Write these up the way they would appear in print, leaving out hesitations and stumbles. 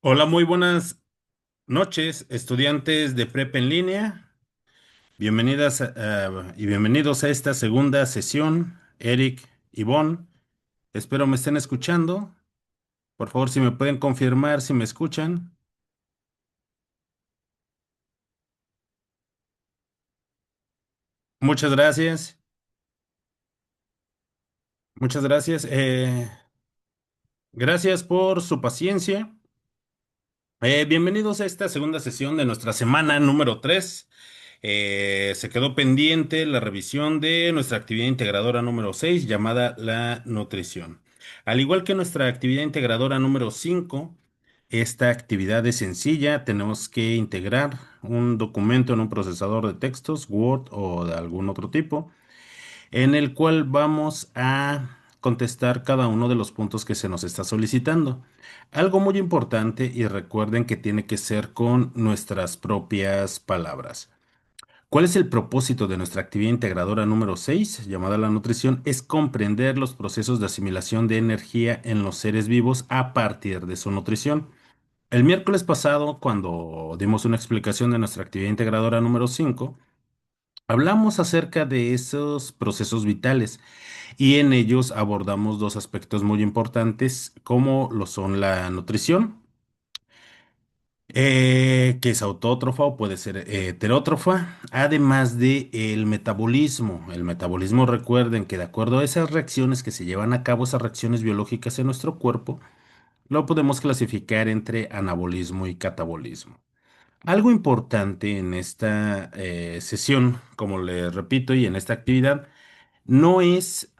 Hola, muy buenas noches, estudiantes de prepa en línea. Bienvenidas y bienvenidos a esta segunda sesión. Eric, Ivonne, espero me estén escuchando. Por favor, si me pueden confirmar si me escuchan. Muchas gracias. Muchas gracias. Gracias por su paciencia. Bienvenidos a esta segunda sesión de nuestra semana número 3. Se quedó pendiente la revisión de nuestra actividad integradora número 6 llamada la nutrición. Al igual que nuestra actividad integradora número 5, esta actividad es sencilla. Tenemos que integrar un documento en un procesador de textos, Word o de algún otro tipo, en el cual vamos a contestar cada uno de los puntos que se nos está solicitando. Algo muy importante, y recuerden que tiene que ser con nuestras propias palabras. ¿Cuál es el propósito de nuestra actividad integradora número 6, llamada la nutrición? Es comprender los procesos de asimilación de energía en los seres vivos a partir de su nutrición. El miércoles pasado, cuando dimos una explicación de nuestra actividad integradora número 5, hablamos acerca de esos procesos vitales y en ellos abordamos dos aspectos muy importantes, como lo son la nutrición, que es autótrofa o puede ser heterótrofa, además de el metabolismo. El metabolismo, recuerden que de acuerdo a esas reacciones que se llevan a cabo, esas reacciones biológicas en nuestro cuerpo, lo podemos clasificar entre anabolismo y catabolismo. Algo importante en esta sesión, como le repito, y en esta actividad, no es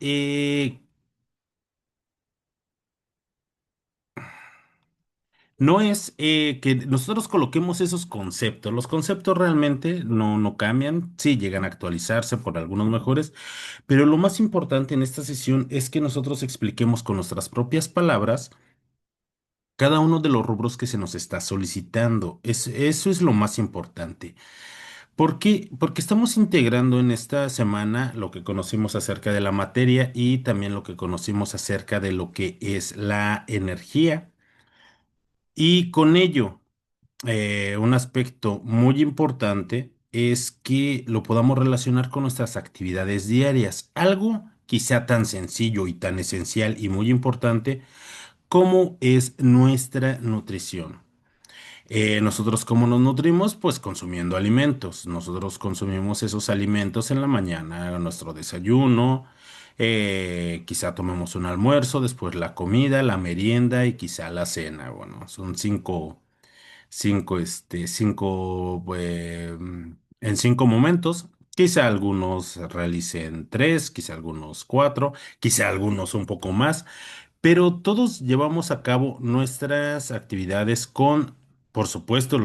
No es que nosotros coloquemos esos conceptos. Los conceptos realmente no cambian, sí llegan a actualizarse por algunos mejores, pero lo más importante en esta sesión es que nosotros expliquemos con nuestras propias palabras cada uno de los rubros que se nos está solicitando. Eso es lo más importante. ¿Por qué? Porque estamos integrando en esta semana lo que conocimos acerca de la materia y también lo que conocimos acerca de lo que es la energía. Y con ello, un aspecto muy importante es que lo podamos relacionar con nuestras actividades diarias. Algo quizá tan sencillo y tan esencial y muy importante como es nuestra nutrición. Nosotros, ¿cómo nos nutrimos? Pues consumiendo alimentos. Nosotros consumimos esos alimentos en la mañana, nuestro desayuno, quizá tomemos un almuerzo, después la comida, la merienda y quizá la cena. Bueno, son en 5 momentos. Quizá algunos realicen tres, quizá algunos cuatro, quizá algunos un poco más, pero todos llevamos a cabo nuestras actividades con, por supuesto,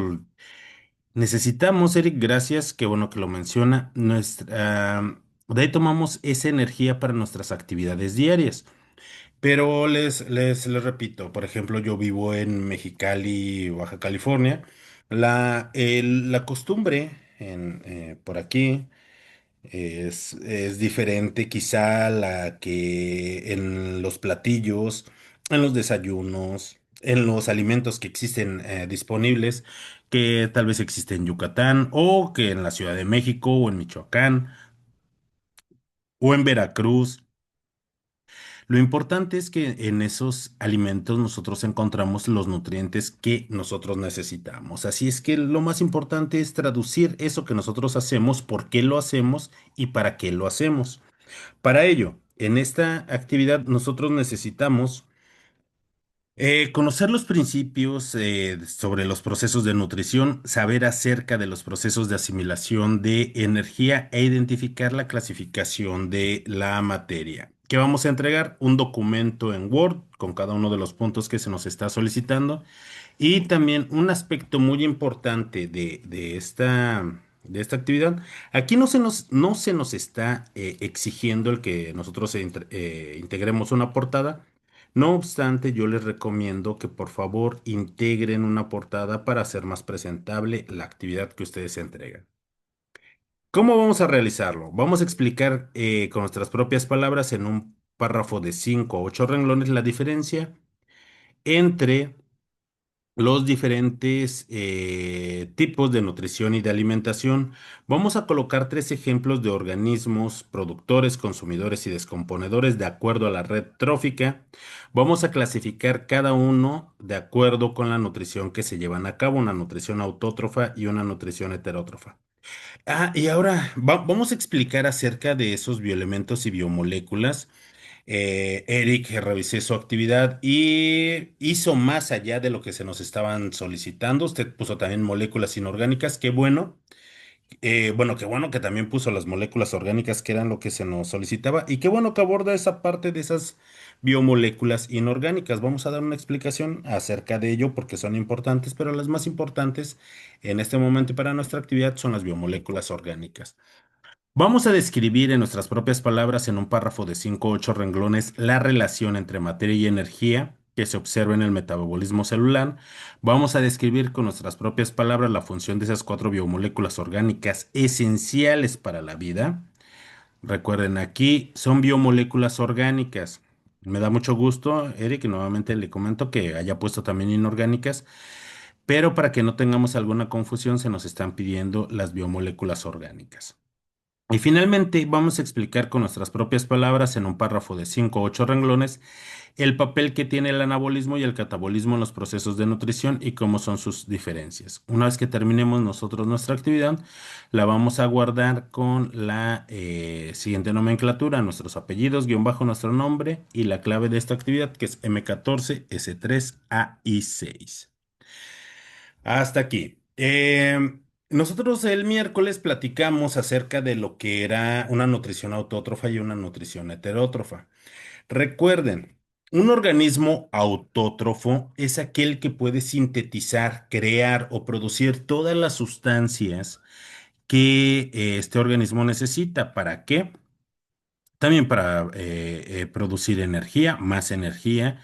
necesitamos, Eric, gracias, qué bueno que lo menciona, de ahí tomamos esa energía para nuestras actividades diarias. Pero les repito, por ejemplo, yo vivo en Mexicali, Baja California. La costumbre por aquí es diferente quizá a la que en los platillos, en los desayunos, en los alimentos que existen disponibles, que tal vez existen en Yucatán o que en la Ciudad de México o en Michoacán o en Veracruz. Lo importante es que en esos alimentos nosotros encontramos los nutrientes que nosotros necesitamos. Así es que lo más importante es traducir eso que nosotros hacemos, por qué lo hacemos y para qué lo hacemos. Para ello, en esta actividad nosotros necesitamos conocer los principios sobre los procesos de nutrición, saber acerca de los procesos de asimilación de energía e identificar la clasificación de la materia. ¿Qué vamos a entregar? Un documento en Word con cada uno de los puntos que se nos está solicitando y también un aspecto muy importante de esta actividad. Aquí no se nos está exigiendo el que nosotros integremos una portada. No obstante, yo les recomiendo que por favor integren una portada para hacer más presentable la actividad que ustedes entregan. ¿Cómo vamos a realizarlo? Vamos a explicar con nuestras propias palabras en un párrafo de 5 a 8 renglones la diferencia entre los diferentes tipos de nutrición y de alimentación. Vamos a colocar tres ejemplos de organismos productores, consumidores y descomponedores de acuerdo a la red trófica. Vamos a clasificar cada uno de acuerdo con la nutrición que se llevan a cabo, una nutrición autótrofa y una nutrición heterótrofa. Y ahora vamos a explicar acerca de esos bioelementos y biomoléculas. Eric revisé su actividad y hizo más allá de lo que se nos estaban solicitando. Usted puso también moléculas inorgánicas. Qué bueno. Bueno, qué bueno que también puso las moléculas orgánicas, que eran lo que se nos solicitaba. Y qué bueno que aborda esa parte de esas biomoléculas inorgánicas. Vamos a dar una explicación acerca de ello porque son importantes, pero las más importantes en este momento y para nuestra actividad son las biomoléculas orgánicas. Vamos a describir en nuestras propias palabras en un párrafo de 5 o 8 renglones la relación entre materia y energía que se observa en el metabolismo celular. Vamos a describir con nuestras propias palabras la función de esas cuatro biomoléculas orgánicas esenciales para la vida. Recuerden, aquí son biomoléculas orgánicas. Me da mucho gusto, Eric, y nuevamente le comento que haya puesto también inorgánicas, pero para que no tengamos alguna confusión, se nos están pidiendo las biomoléculas orgánicas. Y finalmente vamos a explicar con nuestras propias palabras en un párrafo de 5 o 8 renglones el papel que tiene el anabolismo y el catabolismo en los procesos de nutrición y cómo son sus diferencias. Una vez que terminemos nosotros nuestra actividad, la vamos a guardar con la siguiente nomenclatura, nuestros apellidos, guión bajo nuestro nombre y la clave de esta actividad que es M14, S3, A y 6. Hasta aquí. Nosotros el miércoles platicamos acerca de lo que era una nutrición autótrofa y una nutrición heterótrofa. Recuerden, un organismo autótrofo es aquel que puede sintetizar, crear o producir todas las sustancias que este organismo necesita. ¿Para qué? También para producir energía, más energía,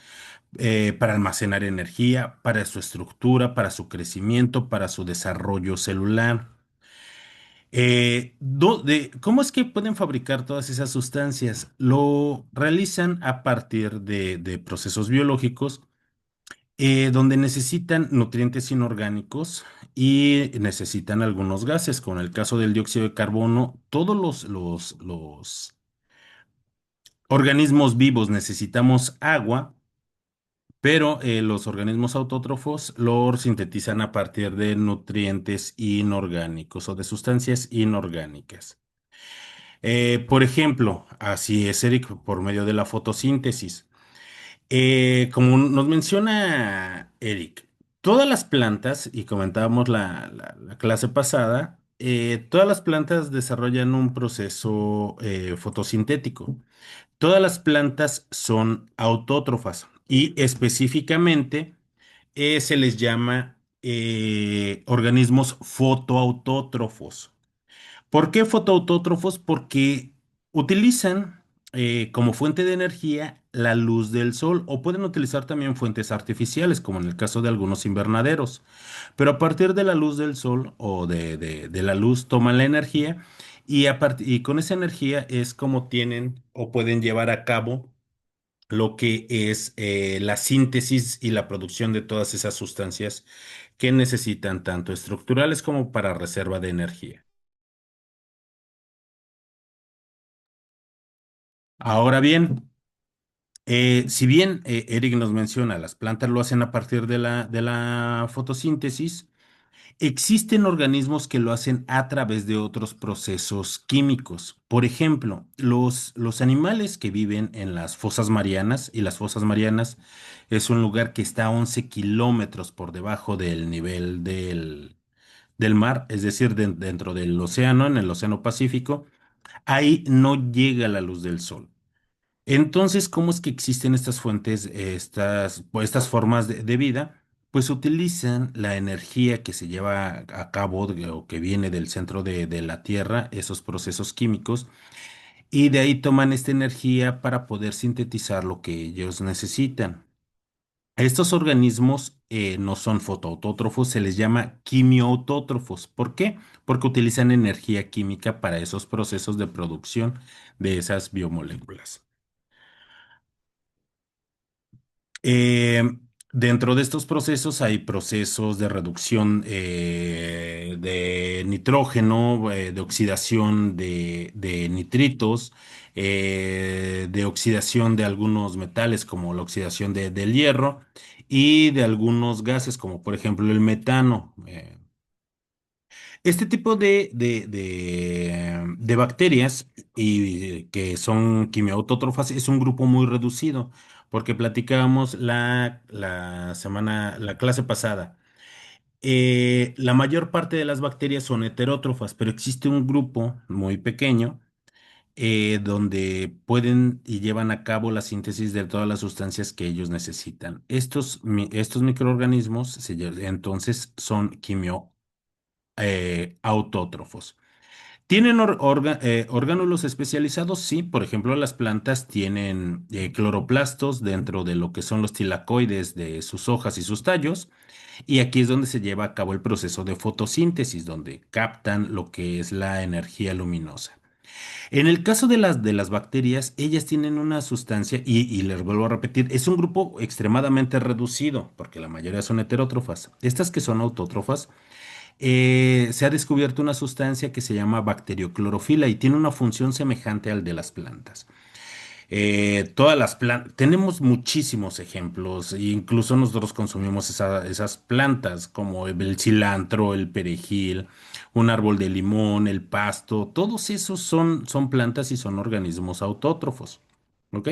para almacenar energía, para su estructura, para su crecimiento, para su desarrollo celular. ¿Cómo es que pueden fabricar todas esas sustancias? Lo realizan a partir de procesos biológicos donde necesitan nutrientes inorgánicos y necesitan algunos gases. Con el caso del dióxido de carbono, todos los organismos vivos necesitamos agua, pero los organismos autótrofos lo sintetizan a partir de nutrientes inorgánicos o de sustancias inorgánicas. Por ejemplo, así es, Eric, por medio de la fotosíntesis. Como nos menciona Eric, todas las plantas, y comentábamos la clase pasada, todas las plantas desarrollan un proceso fotosintético. Todas las plantas son autótrofas y específicamente se les llama organismos fotoautótrofos. ¿Por qué fotoautótrofos? Porque utilizan como fuente de energía la luz del sol o pueden utilizar también fuentes artificiales, como en el caso de algunos invernaderos. Pero a partir de la luz del sol o de la luz toman la energía y con esa energía es como tienen o pueden llevar a cabo lo que es la síntesis y la producción de todas esas sustancias que necesitan tanto estructurales como para reserva de energía. Ahora bien, si bien Eric nos menciona, las plantas lo hacen a partir de la fotosíntesis, existen organismos que lo hacen a través de otros procesos químicos. Por ejemplo, los animales que viven en las fosas marianas, y las fosas marianas es un lugar que está a 11 kilómetros por debajo del nivel del mar, es decir, dentro del océano, en el Océano Pacífico, ahí no llega la luz del sol. Entonces, ¿cómo es que existen estas fuentes, estas formas de vida? Pues utilizan la energía que se lleva a cabo o que viene del centro de la Tierra, esos procesos químicos, y de ahí toman esta energía para poder sintetizar lo que ellos necesitan. Estos organismos no son fotoautótrofos, se les llama quimiautótrofos. ¿Por qué? Porque utilizan energía química para esos procesos de producción de esas biomoléculas. Dentro de estos procesos hay procesos de reducción de nitrógeno, de oxidación de nitritos, de oxidación de algunos metales como la oxidación del hierro y de algunos gases como por ejemplo el metano. Este tipo de bacterias y que son quimiautótrofas es un grupo muy reducido, porque platicábamos la clase pasada. La mayor parte de las bacterias son heterótrofas, pero existe un grupo muy pequeño donde pueden y llevan a cabo la síntesis de todas las sustancias que ellos necesitan. Estos microorganismos entonces son autótrofos. ¿Tienen orgánulos especializados? Sí, por ejemplo, las plantas tienen cloroplastos dentro de lo que son los tilacoides de sus hojas y sus tallos, y aquí es donde se lleva a cabo el proceso de fotosíntesis, donde captan lo que es la energía luminosa. En el caso de las bacterias, ellas tienen una sustancia, y les vuelvo a repetir, es un grupo extremadamente reducido, porque la mayoría son heterótrofas. Estas que son autótrofas, se ha descubierto una sustancia que se llama bacterioclorofila y tiene una función semejante al de las plantas. Todas las plantas, tenemos muchísimos ejemplos, e incluso nosotros consumimos esas plantas como el cilantro, el perejil, un árbol de limón, el pasto, todos esos son plantas y son organismos autótrofos. ¿Ok?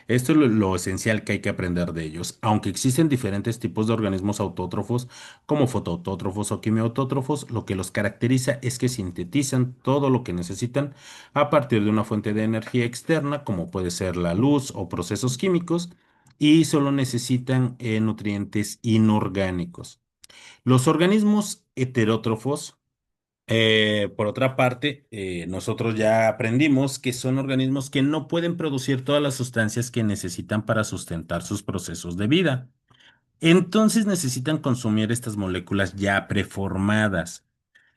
Esto es lo esencial que hay que aprender de ellos. Aunque existen diferentes tipos de organismos autótrofos, como fotoautótrofos o quimiautótrofos, lo que los caracteriza es que sintetizan todo lo que necesitan a partir de una fuente de energía externa, como puede ser la luz o procesos químicos, y solo necesitan nutrientes inorgánicos. Los organismos heterótrofos, por otra parte, nosotros ya aprendimos que son organismos que no pueden producir todas las sustancias que necesitan para sustentar sus procesos de vida. Entonces necesitan consumir estas moléculas ya preformadas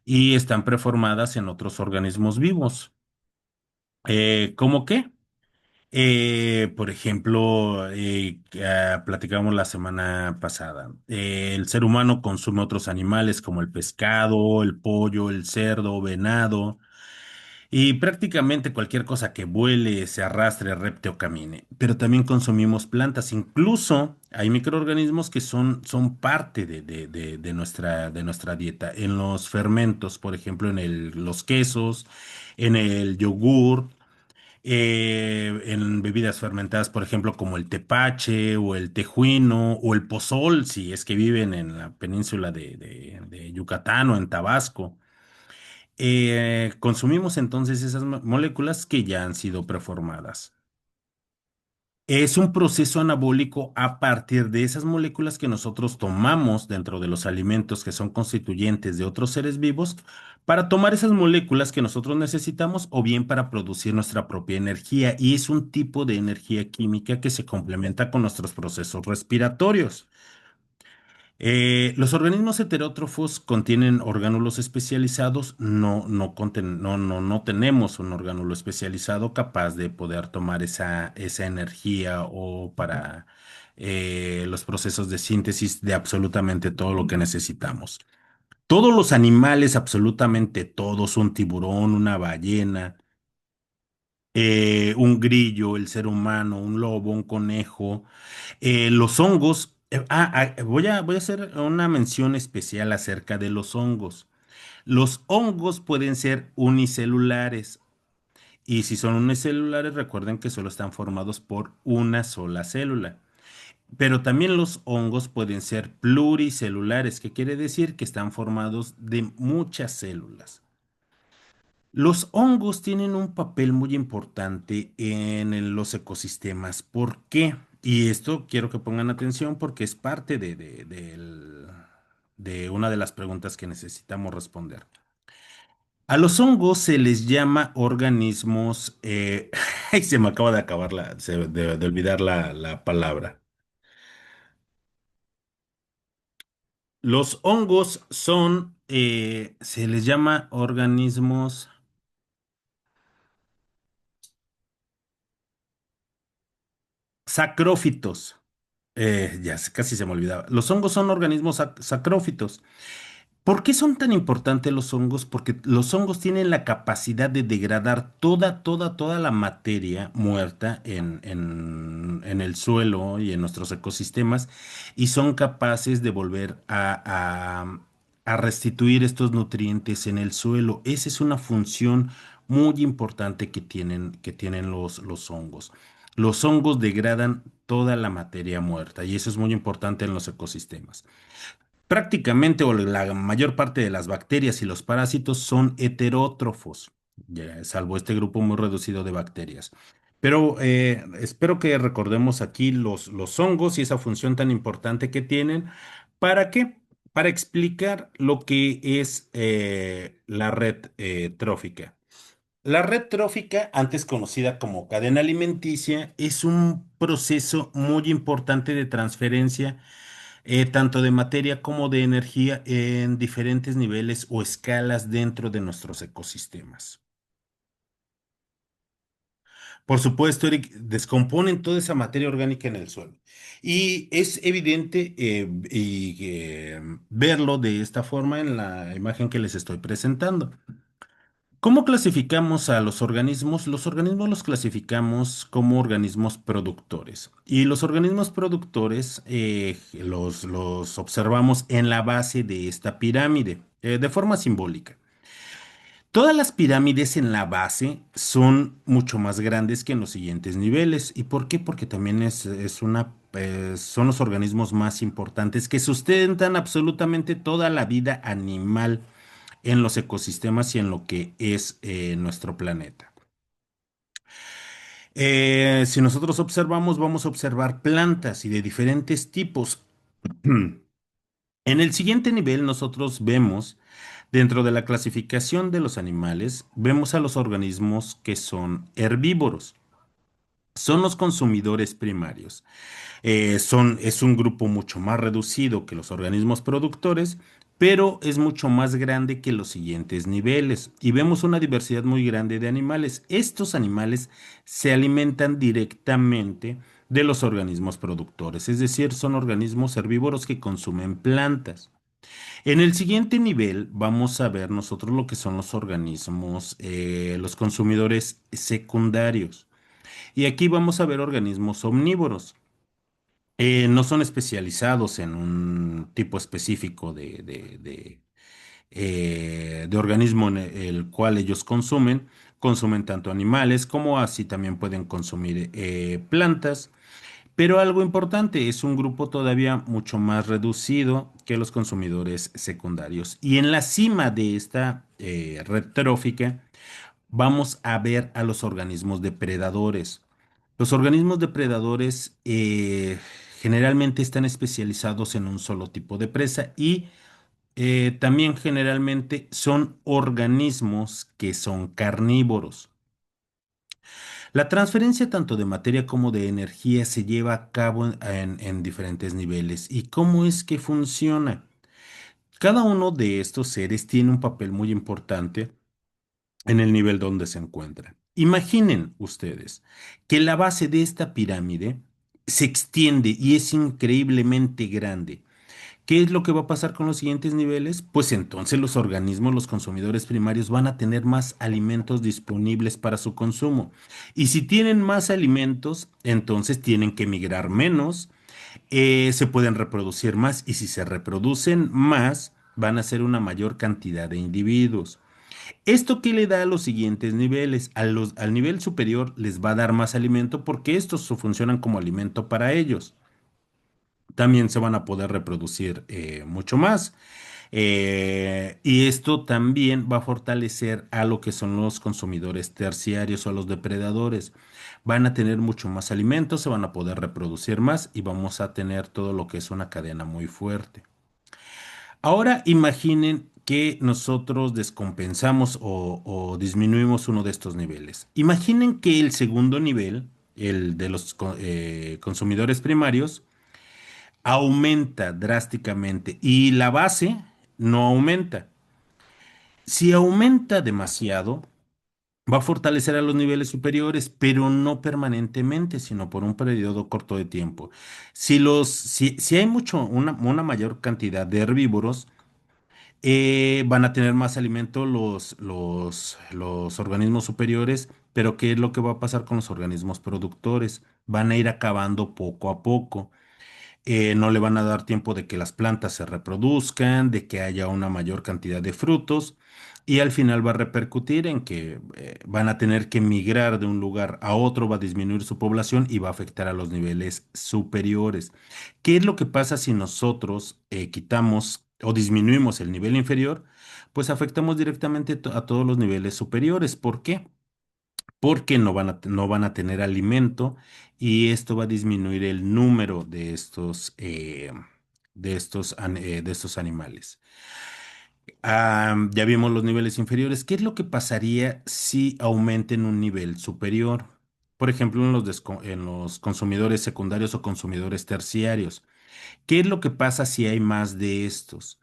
y están preformadas en otros organismos vivos. ¿Cómo qué? Por ejemplo, platicamos la semana pasada, el ser humano consume otros animales como el pescado, el pollo, el cerdo, venado y prácticamente cualquier cosa que vuele, se arrastre, repte o camine. Pero también consumimos plantas, incluso hay microorganismos que son parte de nuestra dieta, en los fermentos, por ejemplo, en los quesos, en el yogur, en bebidas fermentadas, por ejemplo, como el tepache o el tejuino o el pozol, si es que viven en la península de Yucatán o en Tabasco. Consumimos entonces esas moléculas que ya han sido preformadas. Es un proceso anabólico a partir de esas moléculas que nosotros tomamos dentro de los alimentos que son constituyentes de otros seres vivos para tomar esas moléculas que nosotros necesitamos o bien para producir nuestra propia energía. Y es un tipo de energía química que se complementa con nuestros procesos respiratorios. Los organismos heterótrofos contienen orgánulos especializados, no tenemos un orgánulo especializado capaz de poder tomar esa energía o para los procesos de síntesis de absolutamente todo lo que necesitamos. Todos los animales, absolutamente todos, un tiburón, una ballena, un grillo, el ser humano, un lobo, un conejo, los hongos. Voy a hacer una mención especial acerca de los hongos. Los hongos pueden ser unicelulares y si son unicelulares, recuerden que solo están formados por una sola célula. Pero también los hongos pueden ser pluricelulares, que quiere decir que están formados de muchas células. Los hongos tienen un papel muy importante en los ecosistemas. ¿Por qué? Y esto quiero que pongan atención porque es parte de una de las preguntas que necesitamos responder. A los hongos se les llama organismos, ay, se me acaba de acabar de olvidar la palabra. Los hongos se les llama organismos sacrófitos. Casi se me olvidaba. Los hongos son organismos sacrófitos. ¿Por qué son tan importantes los hongos? Porque los hongos tienen la capacidad de degradar toda la materia muerta en el suelo y en nuestros ecosistemas y son capaces de volver a restituir estos nutrientes en el suelo. Esa es una función muy importante que tienen los hongos. Los hongos degradan toda la materia muerta y eso es muy importante en los ecosistemas. Prácticamente o la mayor parte de las bacterias y los parásitos son heterótrofos, ya, salvo este grupo muy reducido de bacterias. Pero espero que recordemos aquí los hongos y esa función tan importante que tienen. ¿Para qué? Para explicar lo que es la red trófica. La red trófica, antes conocida como cadena alimenticia, es un proceso muy importante de transferencia tanto de materia como de energía en diferentes niveles o escalas dentro de nuestros ecosistemas. Por supuesto, Eric, descomponen toda esa materia orgánica en el suelo. Y es evidente verlo de esta forma en la imagen que les estoy presentando. ¿Cómo clasificamos a los organismos? Los organismos los clasificamos como organismos productores. Y los organismos productores los observamos en la base de esta pirámide, de forma simbólica. Todas las pirámides en la base son mucho más grandes que en los siguientes niveles. ¿Y por qué? Porque también son los organismos más importantes que sustentan absolutamente toda la vida animal en los ecosistemas y en lo que es nuestro planeta. Si nosotros observamos, vamos a observar plantas y de diferentes tipos. En el siguiente nivel, nosotros vemos, dentro de la clasificación de los animales, vemos a los organismos que son herbívoros. Son los consumidores primarios. Es un grupo mucho más reducido que los organismos productores, pero es mucho más grande que los siguientes niveles. Y vemos una diversidad muy grande de animales. Estos animales se alimentan directamente de los organismos productores, es decir, son organismos herbívoros que consumen plantas. En el siguiente nivel vamos a ver nosotros lo que son los organismos, los consumidores secundarios. Y aquí vamos a ver organismos omnívoros. No son especializados en un tipo específico de organismo en el cual ellos consumen. Consumen tanto animales como así también pueden consumir plantas. Pero algo importante, es un grupo todavía mucho más reducido que los consumidores secundarios. Y en la cima de esta red trófica vamos a ver a los organismos depredadores. Los organismos depredadores generalmente están especializados en un solo tipo de presa y también generalmente son organismos que son carnívoros. La transferencia tanto de materia como de energía se lleva a cabo en diferentes niveles. ¿Y cómo es que funciona? Cada uno de estos seres tiene un papel muy importante en el nivel donde se encuentra. Imaginen ustedes que la base de esta pirámide se extiende y es increíblemente grande. ¿Qué es lo que va a pasar con los siguientes niveles? Pues entonces los organismos, los consumidores primarios van a tener más alimentos disponibles para su consumo. Y si tienen más alimentos, entonces tienen que migrar menos, se pueden reproducir más y si se reproducen más, van a ser una mayor cantidad de individuos. ¿Esto qué le da a los siguientes niveles? Al nivel superior les va a dar más alimento porque estos funcionan como alimento para ellos. También se van a poder reproducir mucho más. Y esto también va a fortalecer a lo que son los consumidores terciarios o a los depredadores. Van a tener mucho más alimentos, se van a poder reproducir más y vamos a tener todo lo que es una cadena muy fuerte. Ahora imaginen que nosotros descompensamos o disminuimos uno de estos niveles. Imaginen que el segundo nivel, el de los consumidores primarios, aumenta drásticamente y la base no aumenta. Si aumenta demasiado, Va a fortalecer a los niveles superiores, pero no permanentemente, sino por un periodo corto de tiempo. Si hay una mayor cantidad de herbívoros, van a tener más alimento los organismos superiores, pero ¿qué es lo que va a pasar con los organismos productores? Van a ir acabando poco a poco. No le van a dar tiempo de que las plantas se reproduzcan, de que haya una mayor cantidad de frutos, y al final va a repercutir en que van a tener que migrar de un lugar a otro, va a disminuir su población y va a afectar a los niveles superiores. ¿Qué es lo que pasa si nosotros quitamos o disminuimos el nivel inferior? Pues afectamos directamente a todos los niveles superiores. ¿Por qué? Porque no van a tener alimento y esto va a disminuir el número de estos animales. Ya vimos los niveles inferiores. ¿Qué es lo que pasaría si aumenten un nivel superior? Por ejemplo, en los consumidores secundarios o consumidores terciarios. ¿Qué es lo que pasa si hay más de estos?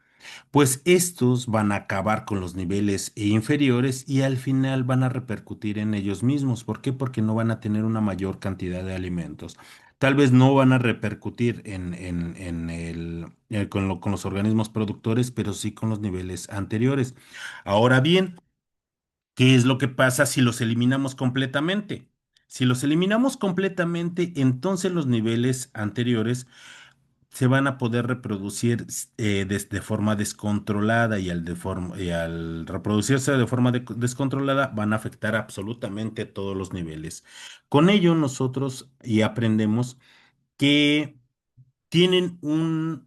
Pues estos van a acabar con los niveles inferiores y al final van a repercutir en ellos mismos. ¿Por qué? Porque no van a tener una mayor cantidad de alimentos. Tal vez no van a repercutir con los organismos productores, pero sí con los niveles anteriores. Ahora bien, ¿qué es lo que pasa si los eliminamos completamente? Si los eliminamos completamente, entonces los niveles anteriores se van a poder reproducir de forma descontrolada y al reproducirse de forma descontrolada van a afectar absolutamente todos los niveles. Con ello nosotros y aprendemos que tienen un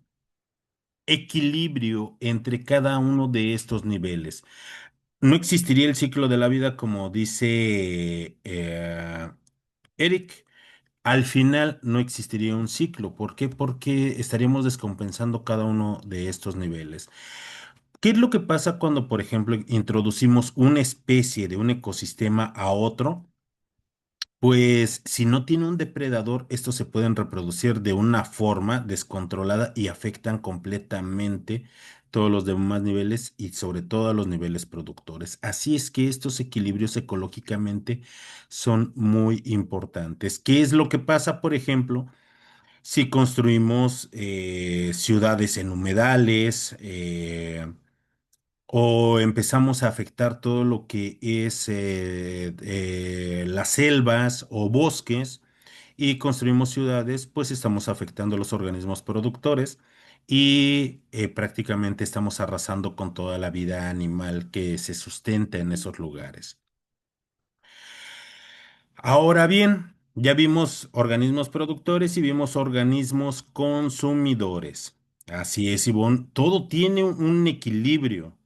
equilibrio entre cada uno de estos niveles. No existiría el ciclo de la vida como dice Eric. Al final no existiría un ciclo. ¿Por qué? Porque estaríamos descompensando cada uno de estos niveles. ¿Qué es lo que pasa cuando, por ejemplo, introducimos una especie de un ecosistema a otro? Pues si no tiene un depredador, estos se pueden reproducir de una forma descontrolada y afectan completamente todos los demás niveles y sobre todo a los niveles productores. Así es que estos equilibrios ecológicamente son muy importantes. ¿Qué es lo que pasa, por ejemplo, si construimos ciudades en humedales? O empezamos a afectar todo lo que es las selvas o bosques y construimos ciudades, pues estamos afectando a los organismos productores y prácticamente estamos arrasando con toda la vida animal que se sustenta en esos lugares. Ahora bien, ya vimos organismos productores y vimos organismos consumidores. Así es, Ivonne, todo tiene un equilibrio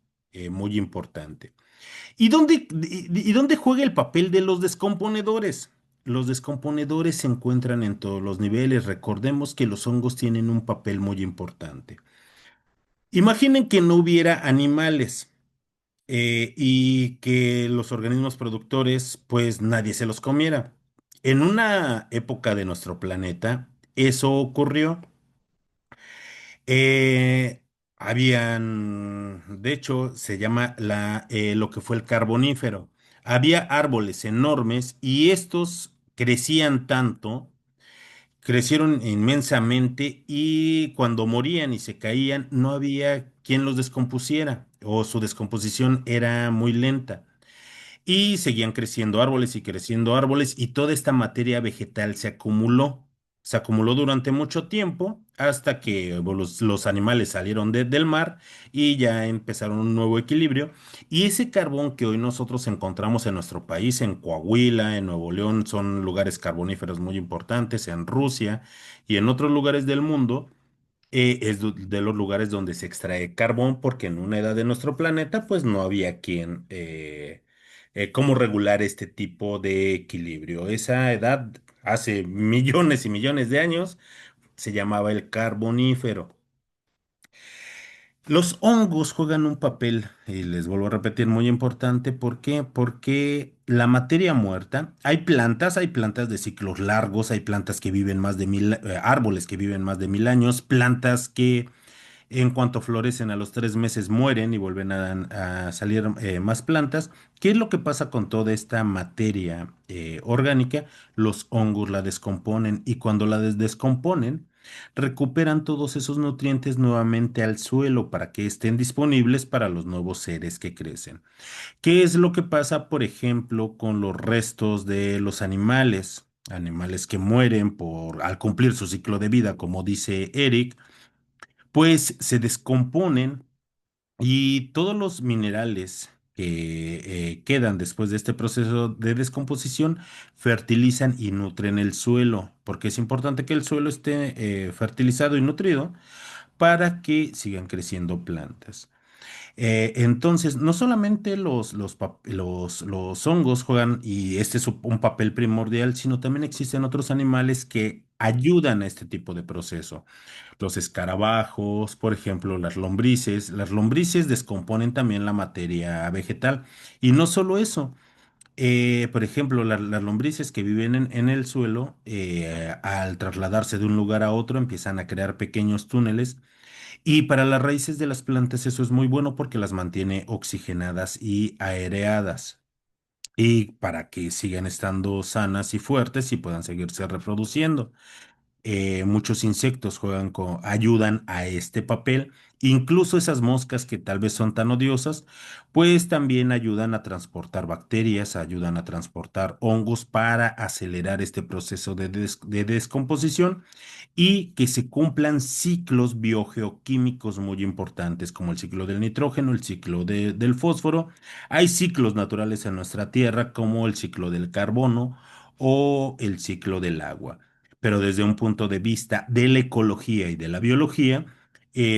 muy importante. ¿Y dónde juega el papel de los descomponedores? Los descomponedores se encuentran en todos los niveles. Recordemos que los hongos tienen un papel muy importante. Imaginen que no hubiera animales y que los organismos productores, pues nadie se los comiera. En una época de nuestro planeta, eso ocurrió. Eh, de hecho, se llama lo que fue el carbonífero. Había árboles enormes y estos crecían tanto, crecieron inmensamente y cuando morían y se caían, no había quien los descompusiera o su descomposición era muy lenta. Y seguían creciendo árboles y toda esta materia vegetal se acumuló. Se acumuló durante mucho tiempo hasta que bueno, los animales salieron del mar y ya empezaron un nuevo equilibrio. Y ese carbón que hoy nosotros encontramos en nuestro país, en Coahuila, en Nuevo León, son lugares carboníferos muy importantes, en Rusia y en otros lugares del mundo es de los lugares donde se extrae carbón, porque en una edad de nuestro planeta, pues no había quien, cómo regular este tipo de equilibrio. Esa edad, hace millones y millones de años, se llamaba el carbonífero. Los hongos juegan un papel, y les vuelvo a repetir, muy importante. ¿Por qué? Porque la materia muerta, hay plantas de ciclos largos, hay plantas que viven más de árboles que viven más de 1000 años, plantas que En cuanto florecen a los 3 meses mueren y vuelven a salir más plantas. ¿Qué es lo que pasa con toda esta materia orgánica? Los hongos la descomponen y cuando la descomponen, recuperan todos esos nutrientes nuevamente al suelo para que estén disponibles para los nuevos seres que crecen. ¿Qué es lo que pasa, por ejemplo, con los restos de los animales? Animales que mueren al cumplir su ciclo de vida, como dice Eric, pues se descomponen y todos los minerales que quedan después de este proceso de descomposición fertilizan y nutren el suelo, porque es importante que el suelo esté fertilizado y nutrido para que sigan creciendo plantas. Entonces, no solamente los hongos juegan, y este es un papel primordial, sino también existen otros animales que ayudan a este tipo de proceso. Los escarabajos, por ejemplo, las lombrices. Las lombrices descomponen también la materia vegetal. Y no solo eso. Por ejemplo, las lombrices que viven en el suelo, al trasladarse de un lugar a otro, empiezan a crear pequeños túneles y para las raíces de las plantas eso es muy bueno porque las mantiene oxigenadas y aereadas. Y para que sigan estando sanas y fuertes y puedan seguirse reproduciendo. Muchos insectos ayudan a este papel. Incluso esas moscas que tal vez son tan odiosas, pues también ayudan a transportar bacterias, ayudan a transportar hongos para acelerar este proceso de descomposición y que se cumplan ciclos biogeoquímicos muy importantes, como el ciclo del nitrógeno, el ciclo del fósforo. Hay ciclos naturales en nuestra Tierra, como el ciclo del carbono o el ciclo del agua. Pero desde un punto de vista de la ecología y de la biología,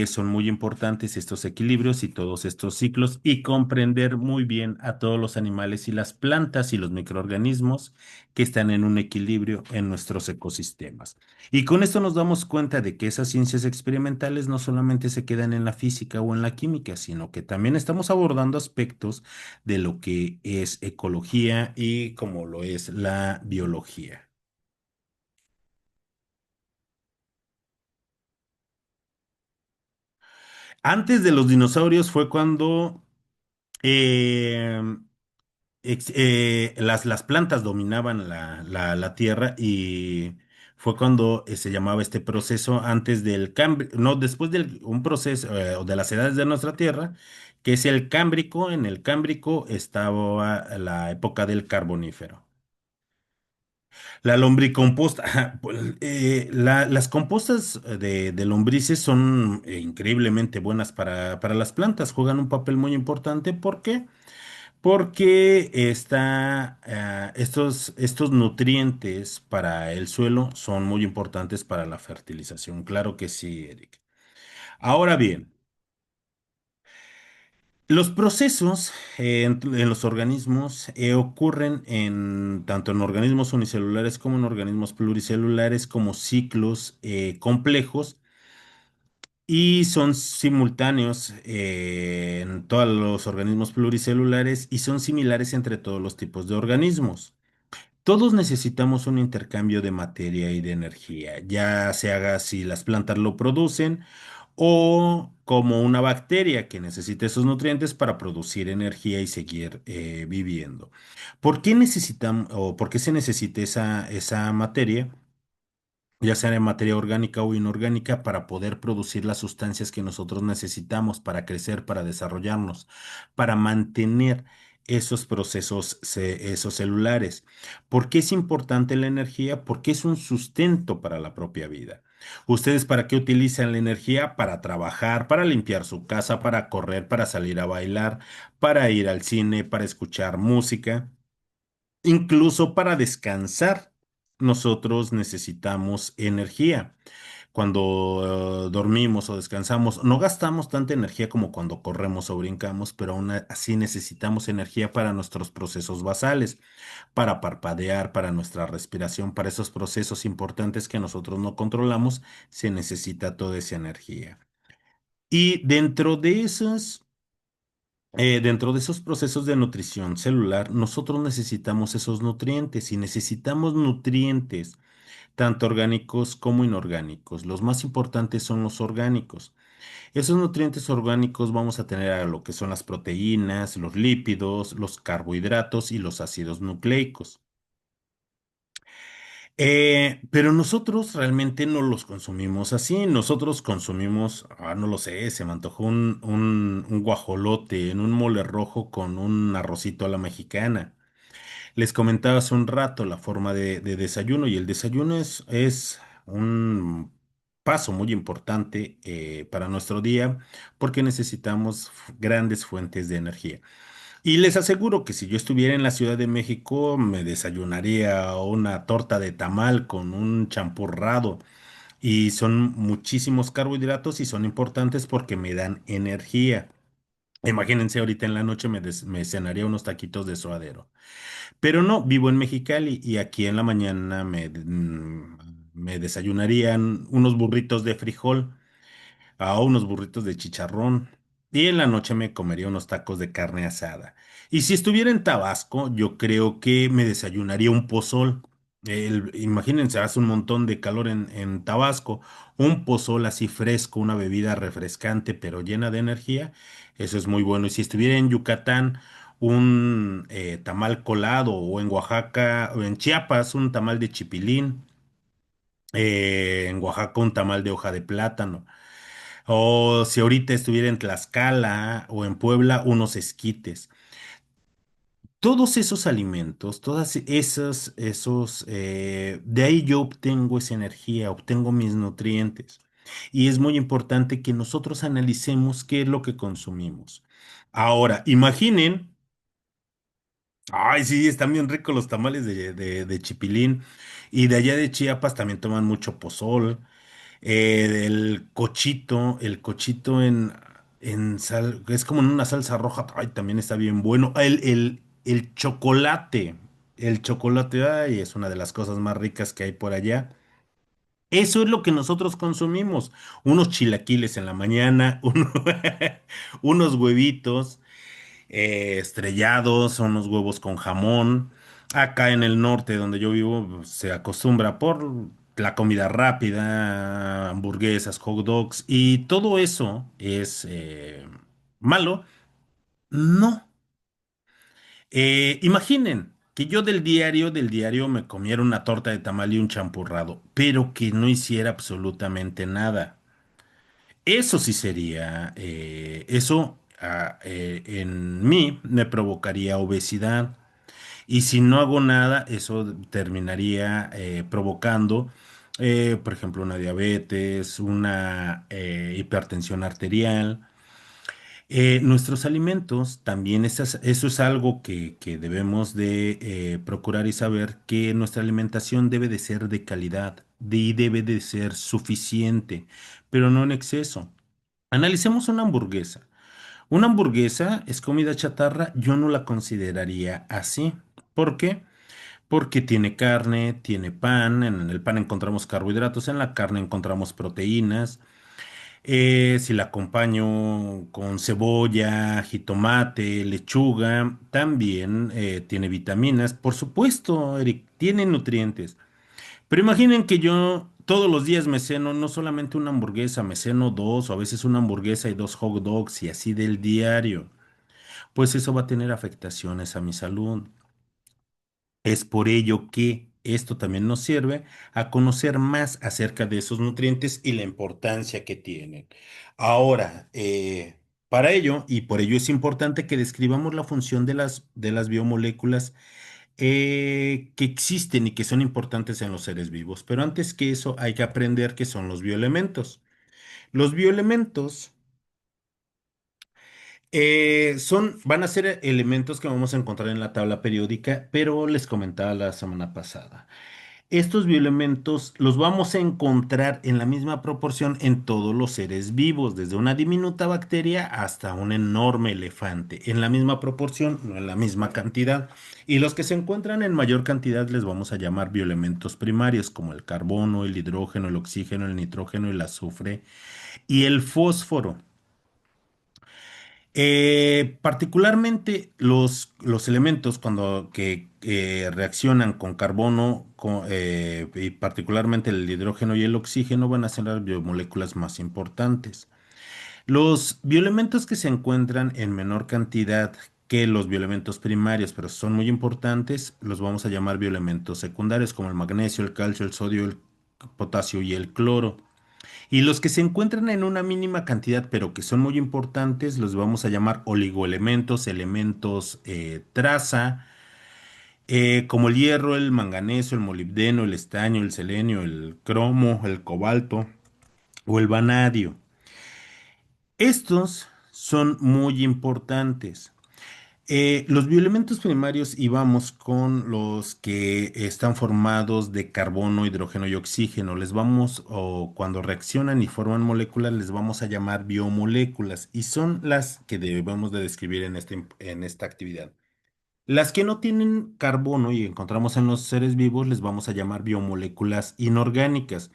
son muy importantes estos equilibrios y todos estos ciclos y comprender muy bien a todos los animales y las plantas y los microorganismos que están en un equilibrio en nuestros ecosistemas. Y con esto nos damos cuenta de que esas ciencias experimentales no solamente se quedan en la física o en la química, sino que también estamos abordando aspectos de lo que es ecología y como lo es la biología. Antes de los dinosaurios fue cuando eh, las plantas dominaban la tierra y fue cuando se llamaba este proceso antes del Cámbrico, no, después de un proceso o de las edades de nuestra tierra, que es el Cámbrico. En el Cámbrico estaba la época del Carbonífero. La lombricomposta, ajá, pues, las compostas de lombrices son increíblemente buenas para las plantas, juegan un papel muy importante. ¿Por qué? Porque estos nutrientes para el suelo son muy importantes para la fertilización. Claro que sí, Eric. Ahora bien, los procesos en los organismos ocurren tanto en organismos unicelulares como en organismos pluricelulares como ciclos complejos y son simultáneos en todos los organismos pluricelulares y son similares entre todos los tipos de organismos. Todos necesitamos un intercambio de materia y de energía, ya se haga si las plantas lo producen o como una bacteria que necesita esos nutrientes para producir energía y seguir viviendo. ¿Por qué necesitamos o por qué se necesita esa materia? Ya sea en materia orgánica o inorgánica, para poder producir las sustancias que nosotros necesitamos para crecer, para desarrollarnos, para mantener esos procesos, esos celulares. ¿Por qué es importante la energía? Porque es un sustento para la propia vida. ¿Ustedes para qué utilizan la energía? Para trabajar, para limpiar su casa, para correr, para salir a bailar, para ir al cine, para escuchar música. Incluso para descansar, nosotros necesitamos energía. Cuando dormimos o descansamos, no gastamos tanta energía como cuando corremos o brincamos, pero aún así necesitamos energía para nuestros procesos basales, para parpadear, para nuestra respiración, para esos procesos importantes que nosotros no controlamos, se necesita toda esa energía. Y dentro de esos procesos de nutrición celular, nosotros necesitamos esos nutrientes y necesitamos nutrientes tanto orgánicos como inorgánicos. Los más importantes son los orgánicos. Esos nutrientes orgánicos vamos a tener a lo que son las proteínas, los lípidos, los carbohidratos y los ácidos nucleicos. Pero nosotros realmente no los consumimos así. Nosotros consumimos, no lo sé, se me antojó un guajolote en un mole rojo con un arrocito a la mexicana. Les comentaba hace un rato la forma de desayuno y el desayuno es un paso muy importante para nuestro día porque necesitamos grandes fuentes de energía. Y les aseguro que si yo estuviera en la Ciudad de México, me desayunaría una torta de tamal con un champurrado. Y son muchísimos carbohidratos y son importantes porque me dan energía. Imagínense, ahorita en la noche me cenaría unos taquitos de suadero. Pero no, vivo en Mexicali y aquí en la mañana me desayunarían unos burritos de frijol a unos burritos de chicharrón y en la noche me comería unos tacos de carne asada. Y si estuviera en Tabasco, yo creo que me desayunaría un pozol. Imagínense, hace un montón de calor en Tabasco, un pozol así fresco, una bebida refrescante pero llena de energía, eso es muy bueno. Y si estuviera en Yucatán, un tamal colado o en Oaxaca o en Chiapas, un tamal de chipilín, en Oaxaca un tamal de hoja de plátano. O si ahorita estuviera en Tlaxcala o en Puebla, unos esquites. Todos esos alimentos, todas de ahí yo obtengo esa energía, obtengo mis nutrientes. Y es muy importante que nosotros analicemos qué es lo que consumimos. Ahora, imaginen, ay, sí, están bien ricos los tamales de chipilín. Y de allá de Chiapas también toman mucho pozol. El cochito en sal, es como en una salsa roja, ay, también está bien bueno. El chocolate, ay, es una de las cosas más ricas que hay por allá. Eso es lo que nosotros consumimos. Unos chilaquiles en la mañana, unos huevitos estrellados, unos huevos con jamón. Acá en el norte donde yo vivo pues, se acostumbra por la comida rápida, hamburguesas, hot dogs y todo eso es malo. No. Imaginen que yo del diario me comiera una torta de tamal y un champurrado, pero que no hiciera absolutamente nada. Eso sí sería, en mí me provocaría obesidad. Y si no hago nada, eso terminaría provocando, por ejemplo, una diabetes, una hipertensión arterial. Nuestros alimentos también, eso es algo que debemos de procurar y saber que nuestra alimentación debe de ser de calidad y debe de ser suficiente, pero no en exceso. Analicemos una hamburguesa. Una hamburguesa es comida chatarra, yo no la consideraría así. ¿Por qué? Porque tiene carne, tiene pan, en el pan encontramos carbohidratos, en la carne encontramos proteínas. Si la acompaño con cebolla, jitomate, lechuga, también tiene vitaminas. Por supuesto, Eric, tiene nutrientes. Pero imaginen que yo todos los días me ceno no solamente una hamburguesa, me ceno dos o a veces una hamburguesa y dos hot dogs y así del diario. Pues eso va a tener afectaciones a mi salud. Es por ello que esto también nos sirve a conocer más acerca de esos nutrientes y la importancia que tienen. Ahora, para ello, y por ello es importante que describamos la función de las biomoléculas que existen y que son importantes en los seres vivos. Pero antes que eso, hay que aprender qué son los bioelementos. Los bioelementos van a ser elementos que vamos a encontrar en la tabla periódica, pero les comentaba la semana pasada. Estos bioelementos los vamos a encontrar en la misma proporción en todos los seres vivos, desde una diminuta bacteria hasta un enorme elefante, en la misma proporción, no en la misma cantidad. Y los que se encuentran en mayor cantidad les vamos a llamar bioelementos primarios, como el carbono, el hidrógeno, el oxígeno, el nitrógeno, el azufre y el fósforo. Particularmente los elementos cuando que reaccionan con carbono y particularmente el hidrógeno y el oxígeno van a ser las biomoléculas más importantes. Los bioelementos que se encuentran en menor cantidad que los bioelementos primarios, pero son muy importantes, los vamos a llamar bioelementos secundarios, como el magnesio, el calcio, el sodio, el potasio y el cloro. Y los que se encuentran en una mínima cantidad, pero que son muy importantes, los vamos a llamar oligoelementos, elementos traza, como el hierro, el manganeso, el molibdeno, el estaño, el selenio, el cromo, el cobalto o el vanadio. Estos son muy importantes. Los bioelementos primarios y vamos con los que están formados de carbono, hidrógeno y oxígeno. Les vamos, o cuando reaccionan y forman moléculas, les vamos a llamar biomoléculas y son las que debemos de describir en esta actividad. Las que no tienen carbono y encontramos en los seres vivos, les vamos a llamar biomoléculas inorgánicas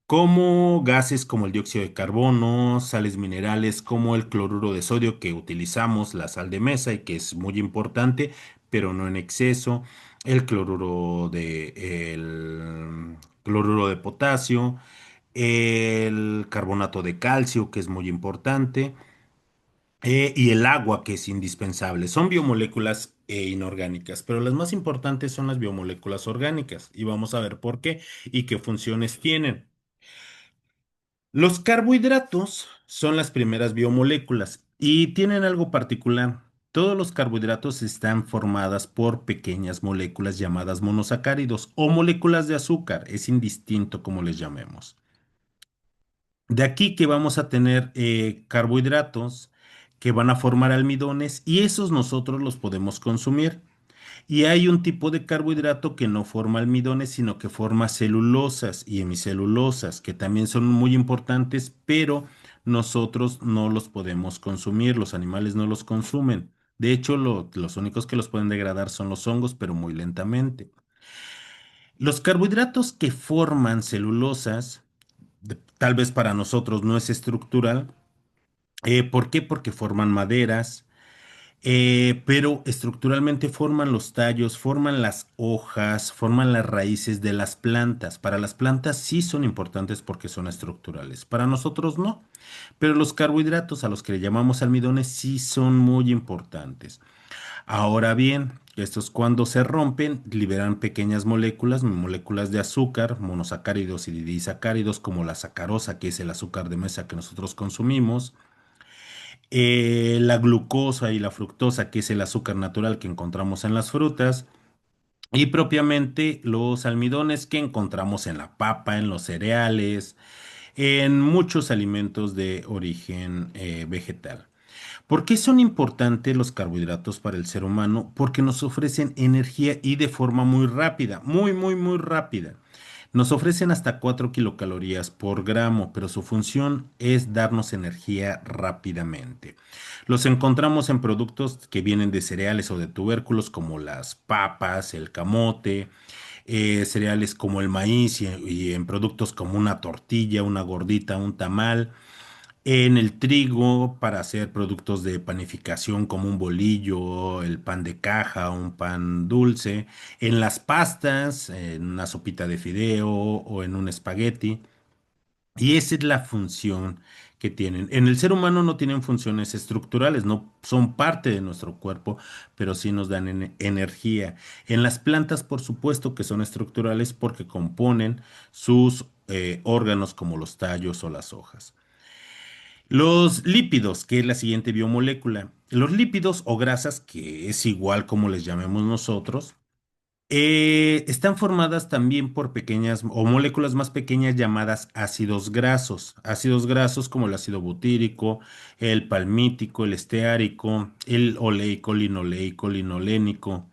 como gases como el dióxido de carbono, sales minerales como el cloruro de sodio que utilizamos, la sal de mesa y que es muy importante, pero no en exceso, el cloruro de potasio, el carbonato de calcio que es muy importante, y el agua que es indispensable. Son biomoléculas inorgánicas, pero las más importantes son las biomoléculas orgánicas y vamos a ver por qué y qué funciones tienen. Los carbohidratos son las primeras biomoléculas y tienen algo particular. Todos los carbohidratos están formadas por pequeñas moléculas llamadas monosacáridos o moléculas de azúcar, es indistinto como les llamemos. De aquí que vamos a tener carbohidratos que van a formar almidones y esos nosotros los podemos consumir. Y hay un tipo de carbohidrato que no forma almidones, sino que forma celulosas y hemicelulosas, que también son muy importantes, pero nosotros no los podemos consumir, los animales no los consumen. De hecho, los únicos que los pueden degradar son los hongos, pero muy lentamente. Los carbohidratos que forman celulosas, tal vez para nosotros no es estructural. ¿Por qué? Porque forman maderas, pero estructuralmente forman los tallos, forman las hojas, forman las raíces de las plantas. Para las plantas sí son importantes porque son estructurales. Para nosotros no. Pero los carbohidratos a los que le llamamos almidones sí son muy importantes. Ahora bien, estos cuando se rompen liberan pequeñas moléculas, moléculas de azúcar, monosacáridos y disacáridos como la sacarosa, que es el azúcar de mesa que nosotros consumimos, la glucosa y la fructosa, que es el azúcar natural que encontramos en las frutas, y propiamente los almidones que encontramos en la papa, en los cereales, en muchos alimentos de origen vegetal. ¿Por qué son importantes los carbohidratos para el ser humano? Porque nos ofrecen energía y de forma muy rápida, muy rápida. Nos ofrecen hasta 4 kilocalorías por gramo, pero su función es darnos energía rápidamente. Los encontramos en productos que vienen de cereales o de tubérculos como las papas, el camote, cereales como el maíz y en productos como una tortilla, una gordita, un tamal, en el trigo para hacer productos de panificación como un bolillo, el pan de caja, un pan dulce, en las pastas, en una sopita de fideo o en un espagueti. Y esa es la función que tienen. En el ser humano no tienen funciones estructurales, no son parte de nuestro cuerpo, pero sí nos dan energía. En las plantas, por supuesto que son estructurales porque componen sus órganos como los tallos o las hojas. Los lípidos, que es la siguiente biomolécula. Los lípidos o grasas, que es igual como les llamemos nosotros, están formadas también por pequeñas o moléculas más pequeñas llamadas ácidos grasos. Ácidos grasos como el ácido butírico, el palmítico, el esteárico, el oleico, linoleico, linolénico.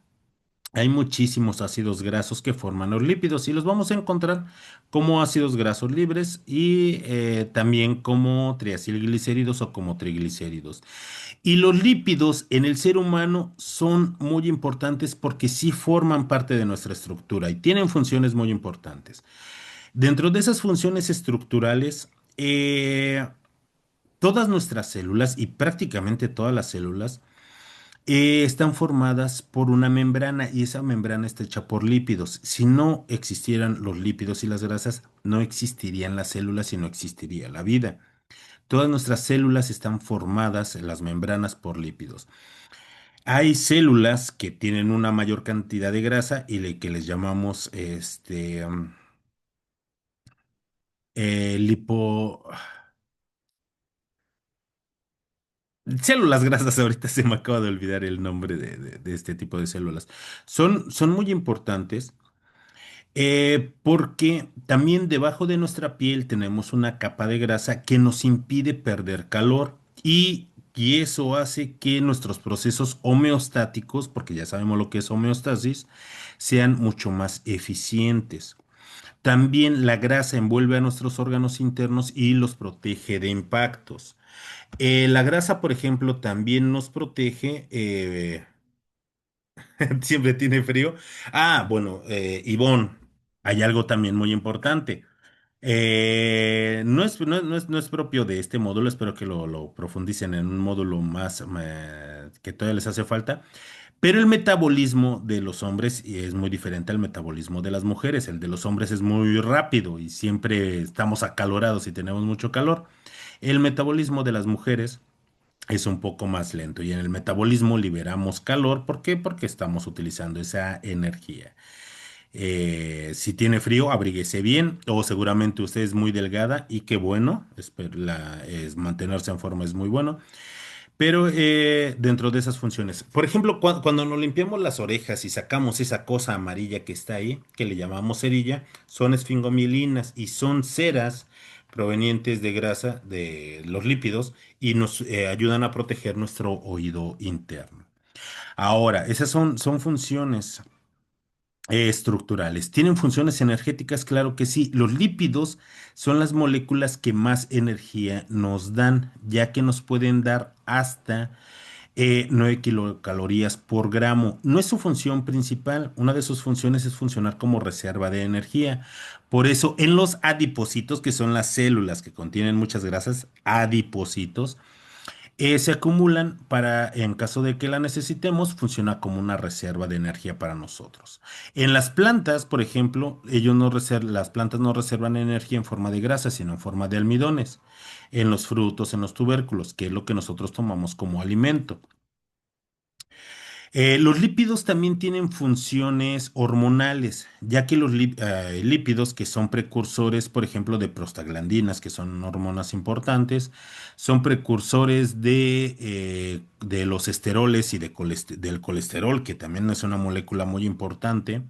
Hay muchísimos ácidos grasos que forman los lípidos y los vamos a encontrar como ácidos grasos libres y también como triacilglicéridos o como triglicéridos. Y los lípidos en el ser humano son muy importantes porque sí forman parte de nuestra estructura y tienen funciones muy importantes. Dentro de esas funciones estructurales, todas nuestras células y prácticamente todas las células están formadas por una membrana y esa membrana está hecha por lípidos. Si no existieran los lípidos y las grasas, no existirían las células y no existiría la vida. Todas nuestras células están formadas en las membranas por lípidos. Hay células que tienen una mayor cantidad de grasa y que les llamamos lipo. Células grasas, ahorita se me acaba de olvidar el nombre de este tipo de células. Son muy importantes porque también debajo de nuestra piel tenemos una capa de grasa que nos impide perder calor y eso hace que nuestros procesos homeostáticos, porque ya sabemos lo que es homeostasis, sean mucho más eficientes. También la grasa envuelve a nuestros órganos internos y los protege de impactos. La grasa, por ejemplo, también nos protege. Siempre tiene frío. Ah, bueno, Ivonne, hay algo también muy importante. No es propio de este módulo, espero que lo profundicen en un módulo más que todavía les hace falta. Pero el metabolismo de los hombres es muy diferente al metabolismo de las mujeres. El de los hombres es muy rápido y siempre estamos acalorados y tenemos mucho calor. El metabolismo de las mujeres es un poco más lento y en el metabolismo liberamos calor. ¿Por qué? Porque estamos utilizando esa energía. Si tiene frío, abríguese bien o seguramente usted es muy delgada y qué bueno, mantenerse en forma es muy bueno. Pero dentro de esas funciones, por ejemplo, cuando nos limpiamos las orejas y sacamos esa cosa amarilla que está ahí, que le llamamos cerilla, son esfingomielinas y son ceras provenientes de grasa de los lípidos y nos ayudan a proteger nuestro oído interno. Ahora, esas son funciones estructurales. ¿Tienen funciones energéticas? Claro que sí. Los lípidos son las moléculas que más energía nos dan, ya que nos pueden dar hasta 9 kilocalorías por gramo. No es su función principal. Una de sus funciones es funcionar como reserva de energía. Por eso, en los adipocitos, que son las células que contienen muchas grasas, adipocitos, se acumulan para, en caso de que la necesitemos, funciona como una reserva de energía para nosotros. En las plantas, por ejemplo, las plantas no reservan energía en forma de grasa, sino en forma de almidones. En los frutos, en los tubérculos, que es lo que nosotros tomamos como alimento. Los lípidos también tienen funciones hormonales, ya que los lípidos, que son precursores, por ejemplo, de prostaglandinas, que son hormonas importantes, son precursores de los esteroles y del colesterol, que también es una molécula muy importante.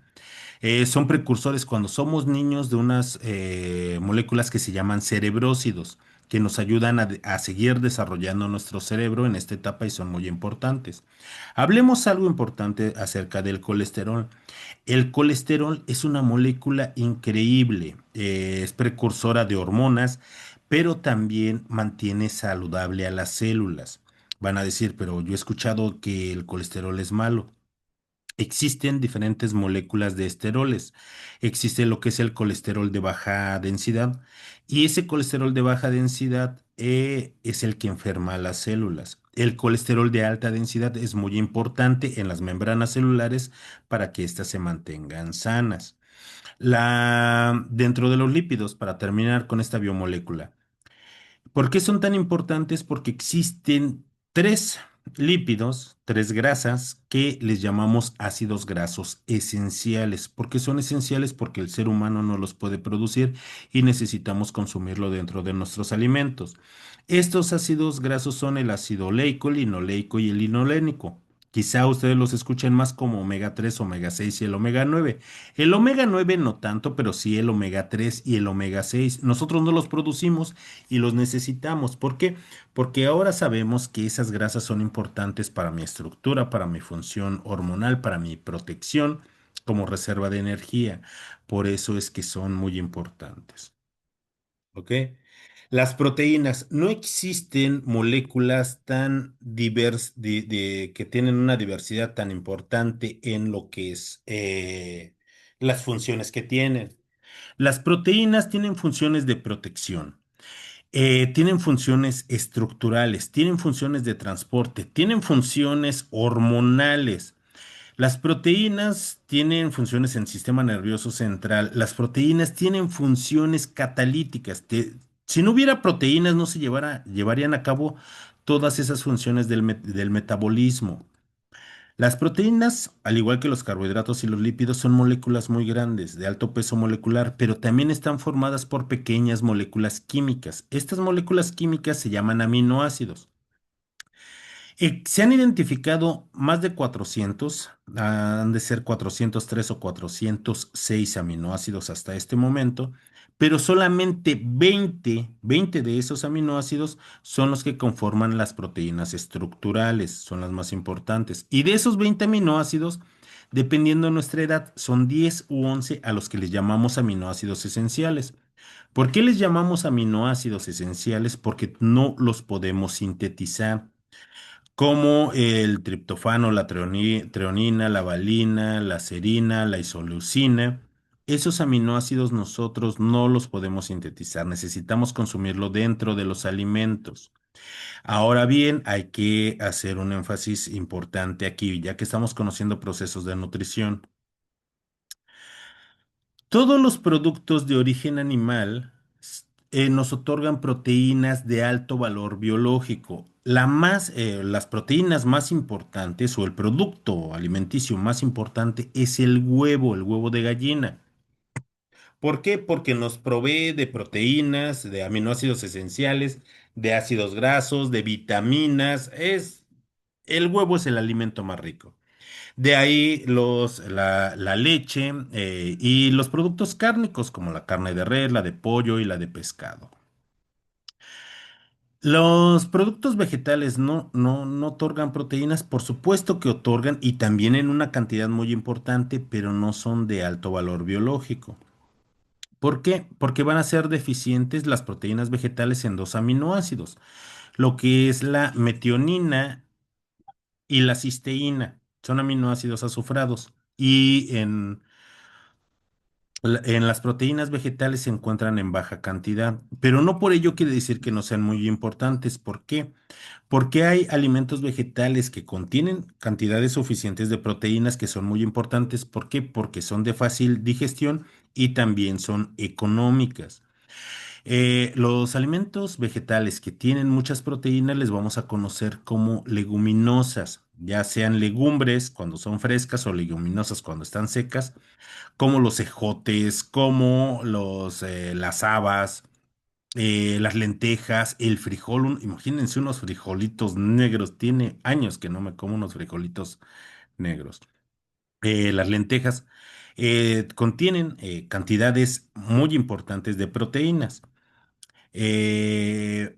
Son precursores cuando somos niños de unas moléculas que se llaman cerebrósidos, que nos ayudan a seguir desarrollando nuestro cerebro en esta etapa y son muy importantes. Hablemos algo importante acerca del colesterol. El colesterol es una molécula increíble, es precursora de hormonas, pero también mantiene saludable a las células. Van a decir, pero yo he escuchado que el colesterol es malo. Existen diferentes moléculas de esteroles. Existe lo que es el colesterol de baja densidad y ese colesterol de baja densidad es el que enferma a las células. El colesterol de alta densidad es muy importante en las membranas celulares para que éstas se mantengan sanas. Dentro de los lípidos, para terminar con esta biomolécula, ¿por qué son tan importantes? Porque existen tres lípidos, tres grasas que les llamamos ácidos grasos esenciales. ¿Por qué son esenciales? Porque el ser humano no los puede producir y necesitamos consumirlo dentro de nuestros alimentos. Estos ácidos grasos son el ácido oleico, el linoleico y el linolénico. Quizá ustedes los escuchen más como omega 3, omega 6 y el omega 9. El omega 9 no tanto, pero sí el omega 3 y el omega 6. Nosotros no los producimos y los necesitamos. ¿Por qué? Porque ahora sabemos que esas grasas son importantes para mi estructura, para mi función hormonal, para mi protección como reserva de energía. Por eso es que son muy importantes. ¿Ok? Las proteínas. No existen moléculas tan que tienen una diversidad tan importante en lo que es las funciones que tienen. Las proteínas tienen funciones de protección. Tienen funciones estructurales, tienen funciones de transporte, tienen funciones hormonales. Las proteínas tienen funciones en el sistema nervioso central. Las proteínas tienen funciones catalíticas. Si no hubiera proteínas, no se llevarían a cabo todas esas funciones del metabolismo. Las proteínas, al igual que los carbohidratos y los lípidos, son moléculas muy grandes, de alto peso molecular, pero también están formadas por pequeñas moléculas químicas. Estas moléculas químicas se llaman aminoácidos. Se han identificado más de 400, han de ser 403 o 406 aminoácidos hasta este momento, pero solamente 20 de esos aminoácidos son los que conforman las proteínas estructurales, son las más importantes. Y de esos 20 aminoácidos, dependiendo de nuestra edad, son 10 u 11 a los que les llamamos aminoácidos esenciales. ¿Por qué les llamamos aminoácidos esenciales? Porque no los podemos sintetizar como el triptofano, la treonina, la valina, la serina, la isoleucina. Esos aminoácidos nosotros no los podemos sintetizar, necesitamos consumirlo dentro de los alimentos. Ahora bien, hay que hacer un énfasis importante aquí, ya que estamos conociendo procesos de nutrición. Todos los productos de origen animal nos otorgan proteínas de alto valor biológico. Las proteínas más importantes o el producto alimenticio más importante es el huevo de gallina. ¿Por qué? Porque nos provee de proteínas, de aminoácidos esenciales, de ácidos grasos, de vitaminas. El huevo es el alimento más rico. De ahí la leche y los productos cárnicos como la carne de res, la de pollo y la de pescado. Los productos vegetales no otorgan proteínas, por supuesto que otorgan y también en una cantidad muy importante, pero no son de alto valor biológico. ¿Por qué? Porque van a ser deficientes las proteínas vegetales en dos aminoácidos, lo que es la metionina y la cisteína. Son aminoácidos azufrados. En las proteínas vegetales se encuentran en baja cantidad, pero no por ello quiere decir que no sean muy importantes. ¿Por qué? Porque hay alimentos vegetales que contienen cantidades suficientes de proteínas que son muy importantes. ¿Por qué? Porque son de fácil digestión y también son económicas. Los alimentos vegetales que tienen muchas proteínas les vamos a conocer como leguminosas, ya sean legumbres cuando son frescas o leguminosas cuando están secas como los ejotes, como las habas, las lentejas, el frijol. Imagínense unos frijolitos negros. Tiene años que no me como unos frijolitos negros. Las lentejas contienen cantidades muy importantes de proteínas.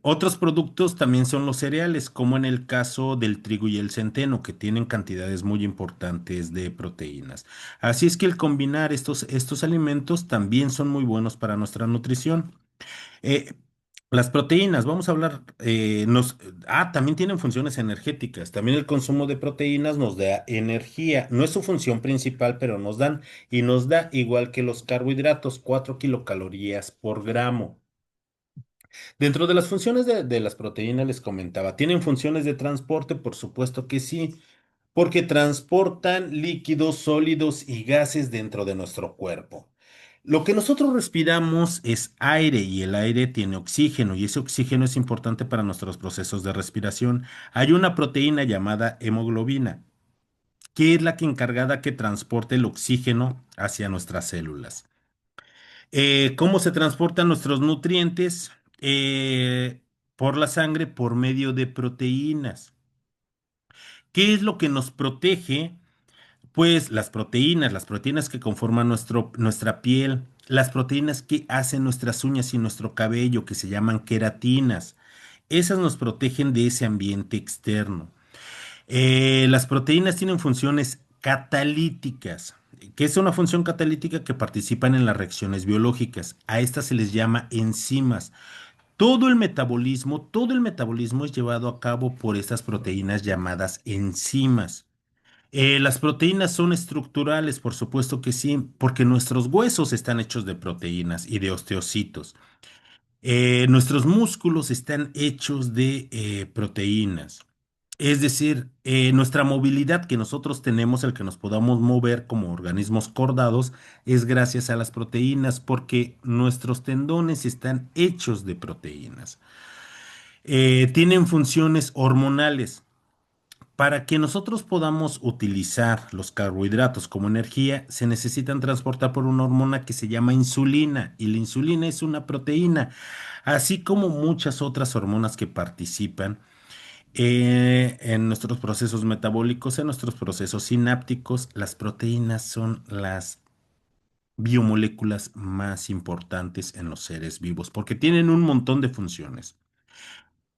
Otros productos también son los cereales, como en el caso del trigo y el centeno, que tienen cantidades muy importantes de proteínas. Así es que el combinar estos alimentos también son muy buenos para nuestra nutrición. Eh, las proteínas, vamos a hablar, también tienen funciones energéticas. También el consumo de proteínas nos da energía. No es su función principal, pero nos da igual que los carbohidratos, 4 kilocalorías por gramo. Dentro de las funciones de las proteínas les comentaba, ¿tienen funciones de transporte? Por supuesto que sí, porque transportan líquidos, sólidos y gases dentro de nuestro cuerpo. Lo que nosotros respiramos es aire y el aire tiene oxígeno y ese oxígeno es importante para nuestros procesos de respiración. Hay una proteína llamada hemoglobina, que es la que encargada que transporte el oxígeno hacia nuestras células. ¿Cómo se transportan nuestros nutrientes? Por la sangre por medio de proteínas. ¿Qué es lo que nos protege? Pues las proteínas que conforman nuestra piel, las proteínas que hacen nuestras uñas y nuestro cabello, que se llaman queratinas. Esas nos protegen de ese ambiente externo. Las proteínas tienen funciones catalíticas. ¿Qué es una función catalítica? Que participan en las reacciones biológicas. A estas se les llama enzimas. Todo el metabolismo es llevado a cabo por estas proteínas llamadas enzimas. Las proteínas son estructurales, por supuesto que sí, porque nuestros huesos están hechos de proteínas y de osteocitos. Nuestros músculos están hechos de proteínas. Es decir, nuestra movilidad que nosotros tenemos, el que nos podamos mover como organismos cordados, es gracias a las proteínas, porque nuestros tendones están hechos de proteínas. Tienen funciones hormonales. Para que nosotros podamos utilizar los carbohidratos como energía, se necesitan transportar por una hormona que se llama insulina, y la insulina es una proteína, así como muchas otras hormonas que participan en nuestros procesos metabólicos, en nuestros procesos sinápticos. Las proteínas son las biomoléculas más importantes en los seres vivos porque tienen un montón de funciones.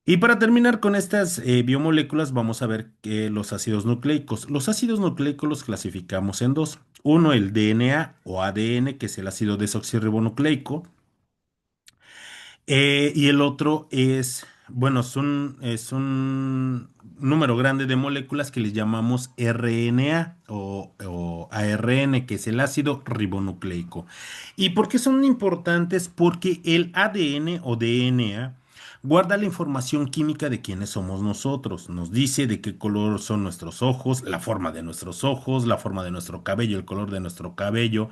Y para terminar con estas biomoléculas, vamos a ver que los ácidos nucleicos. Los ácidos nucleicos los clasificamos en dos. Uno, el DNA o ADN, que es el ácido desoxirribonucleico. Y el otro es, bueno, es un número grande de moléculas que les llamamos RNA o ARN, que es el ácido ribonucleico. ¿Y por qué son importantes? Porque el ADN o DNA guarda la información química de quiénes somos nosotros. Nos dice de qué color son nuestros ojos, la forma de nuestros ojos, la forma de nuestro cabello, el color de nuestro cabello.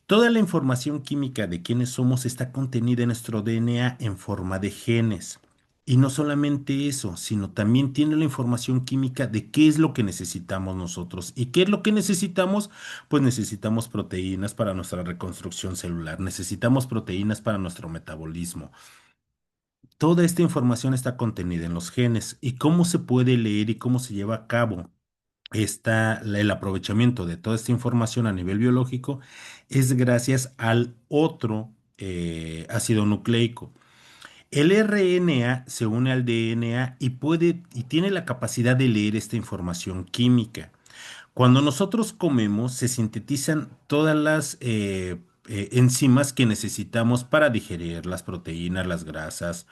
Toda la información química de quiénes somos está contenida en nuestro DNA en forma de genes. Y no solamente eso, sino también tiene la información química de qué es lo que necesitamos nosotros. ¿Y qué es lo que necesitamos? Pues necesitamos proteínas para nuestra reconstrucción celular, necesitamos proteínas para nuestro metabolismo. Toda esta información está contenida en los genes. ¿Y cómo se puede leer y cómo se lleva a cabo el aprovechamiento de toda esta información a nivel biológico? Es gracias al otro ácido nucleico. El RNA se une al DNA y puede y tiene la capacidad de leer esta información química. Cuando nosotros comemos, se sintetizan todas las enzimas que necesitamos para digerir las proteínas, las grasas,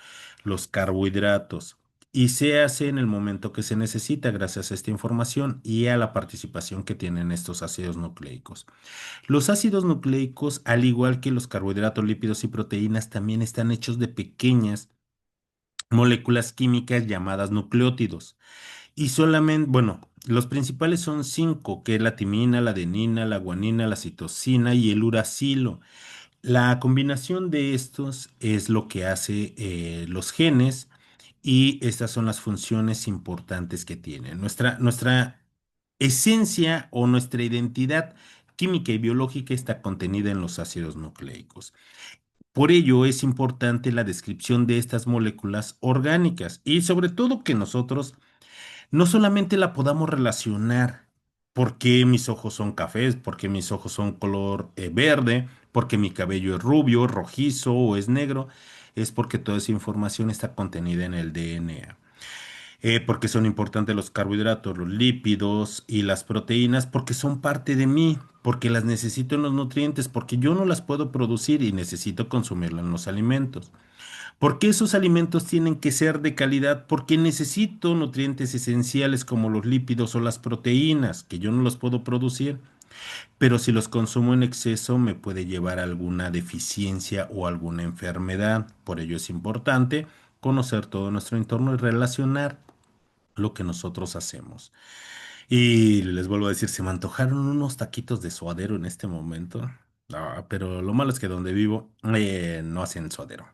los carbohidratos. Y se hace en el momento que se necesita gracias a esta información y a la participación que tienen estos ácidos nucleicos. Los ácidos nucleicos, al igual que los carbohidratos, lípidos y proteínas, también están hechos de pequeñas moléculas químicas llamadas nucleótidos. Y solamente, bueno, los principales son cinco, que es la timina, la adenina, la guanina, la citosina y el uracilo. La combinación de estos es lo que hace los genes, y estas son las funciones importantes que tienen. Nuestra esencia o nuestra identidad química y biológica está contenida en los ácidos nucleicos. Por ello es importante la descripción de estas moléculas orgánicas y sobre todo que nosotros no solamente la podamos relacionar, por qué mis ojos son cafés, por qué mis ojos son color verde, por qué mi cabello es rubio, rojizo o es negro, es porque toda esa información está contenida en el DNA. Porque son importantes los carbohidratos, los lípidos y las proteínas, porque son parte de mí, porque las necesito en los nutrientes, porque yo no las puedo producir y necesito consumirlas en los alimentos. ¿Por qué esos alimentos tienen que ser de calidad? Porque necesito nutrientes esenciales como los lípidos o las proteínas, que yo no los puedo producir, pero si los consumo en exceso me puede llevar a alguna deficiencia o alguna enfermedad. Por ello es importante conocer todo nuestro entorno y relacionar lo que nosotros hacemos. Y les vuelvo a decir, se me antojaron unos taquitos de suadero en este momento. Ah, pero lo malo es que donde vivo no hacen suadero.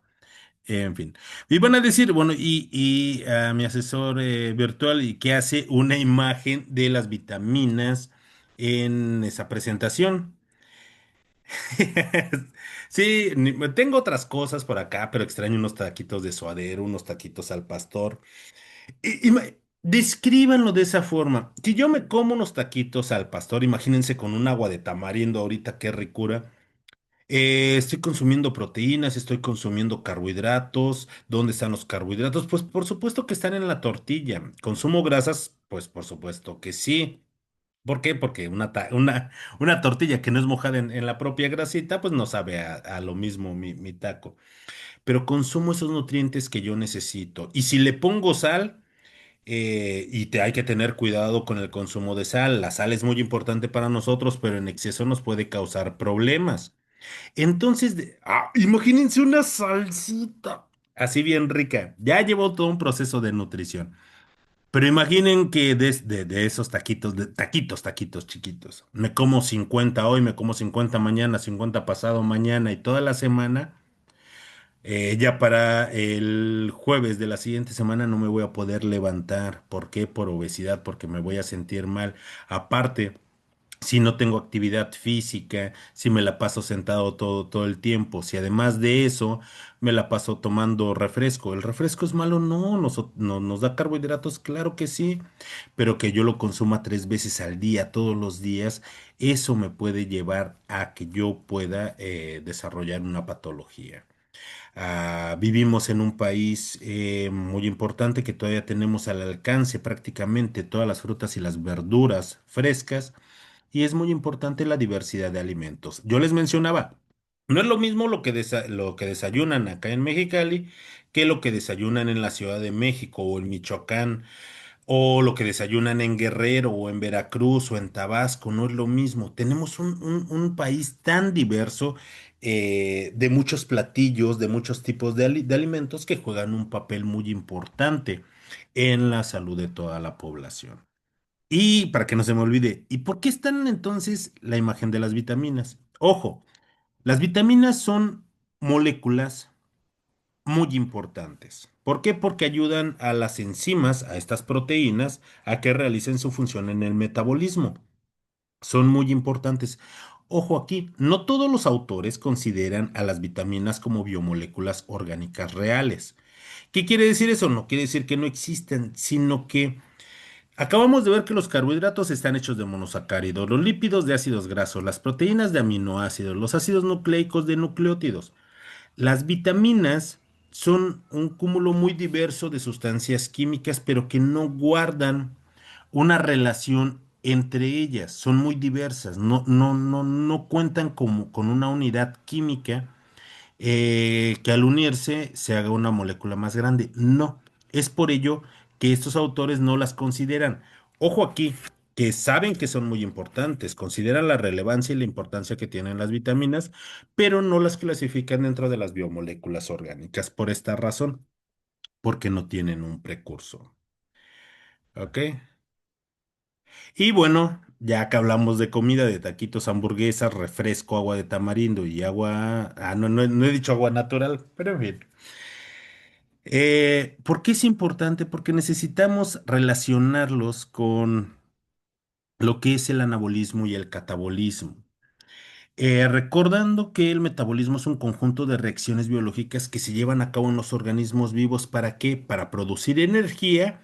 En fin. Y van a decir, bueno, y a mi asesor virtual, ¿y qué hace una imagen de las vitaminas en esa presentación? Sí, tengo otras cosas por acá, pero extraño unos taquitos de suadero, unos taquitos al pastor. Descríbanlo de esa forma. Si yo me como unos taquitos al pastor, imagínense con un agua de tamarindo ahorita, qué ricura. Estoy consumiendo proteínas, estoy consumiendo carbohidratos. ¿Dónde están los carbohidratos? Pues por supuesto que están en la tortilla. ¿Consumo grasas? Pues por supuesto que sí. ¿Por qué? Porque una tortilla que no es mojada en la propia grasita, pues no sabe a lo mismo mi taco. Pero consumo esos nutrientes que yo necesito. Y si le pongo sal, hay que tener cuidado con el consumo de sal. La sal es muy importante para nosotros, pero en exceso nos puede causar problemas. Entonces, imagínense una salsita así bien rica. Ya llevó todo un proceso de nutrición. Pero imaginen que de esos taquitos, de taquitos chiquitos, me como 50 hoy, me como 50 mañana, 50 pasado mañana y toda la semana. Ya para el jueves de la siguiente semana no me voy a poder levantar. ¿Por qué? Por obesidad, porque me voy a sentir mal. Aparte, si no tengo actividad física, si me la paso sentado todo el tiempo, si además de eso me la paso tomando refresco. ¿El refresco es malo? No, nos da carbohidratos, claro que sí, pero que yo lo consuma 3 veces al día, todos los días, eso me puede llevar a que yo pueda desarrollar una patología. Vivimos en un país muy importante que todavía tenemos al alcance prácticamente todas las frutas y las verduras frescas y es muy importante la diversidad de alimentos. Yo les mencionaba, no es lo mismo lo que desayunan acá en Mexicali que lo que desayunan en la Ciudad de México o en Michoacán o lo que desayunan en Guerrero o en Veracruz o en Tabasco, no es lo mismo. Tenemos un país tan diverso de muchos platillos, de muchos tipos de alimentos que juegan un papel muy importante en la salud de toda la población. Y para que no se me olvide, ¿y por qué están entonces la imagen de las vitaminas? Ojo, las vitaminas son moléculas muy importantes. ¿Por qué? Porque ayudan a las enzimas, a estas proteínas, a que realicen su función en el metabolismo. Son muy importantes. Ojo aquí, no todos los autores consideran a las vitaminas como biomoléculas orgánicas reales. ¿Qué quiere decir eso? No quiere decir que no existen, sino que acabamos de ver que los carbohidratos están hechos de monosacáridos, los lípidos de ácidos grasos, las proteínas de aminoácidos, los ácidos nucleicos de nucleótidos. Las vitaminas son un cúmulo muy diverso de sustancias químicas, pero que no guardan una relación entre ellas. Son muy diversas, no cuentan con una unidad química que al unirse se haga una molécula más grande. No, es por ello que estos autores no las consideran. Ojo aquí, que saben que son muy importantes, consideran la relevancia y la importancia que tienen las vitaminas, pero no las clasifican dentro de las biomoléculas orgánicas por esta razón, porque no tienen un precursor. ¿Ok? Y bueno, ya que hablamos de comida, de taquitos, hamburguesas, refresco, agua de tamarindo y agua... no he dicho agua natural, pero en fin. ¿Por qué es importante? Porque necesitamos relacionarlos con lo que es el anabolismo y el catabolismo. Recordando que el metabolismo es un conjunto de reacciones biológicas que se llevan a cabo en los organismos vivos. ¿Para qué? Para producir energía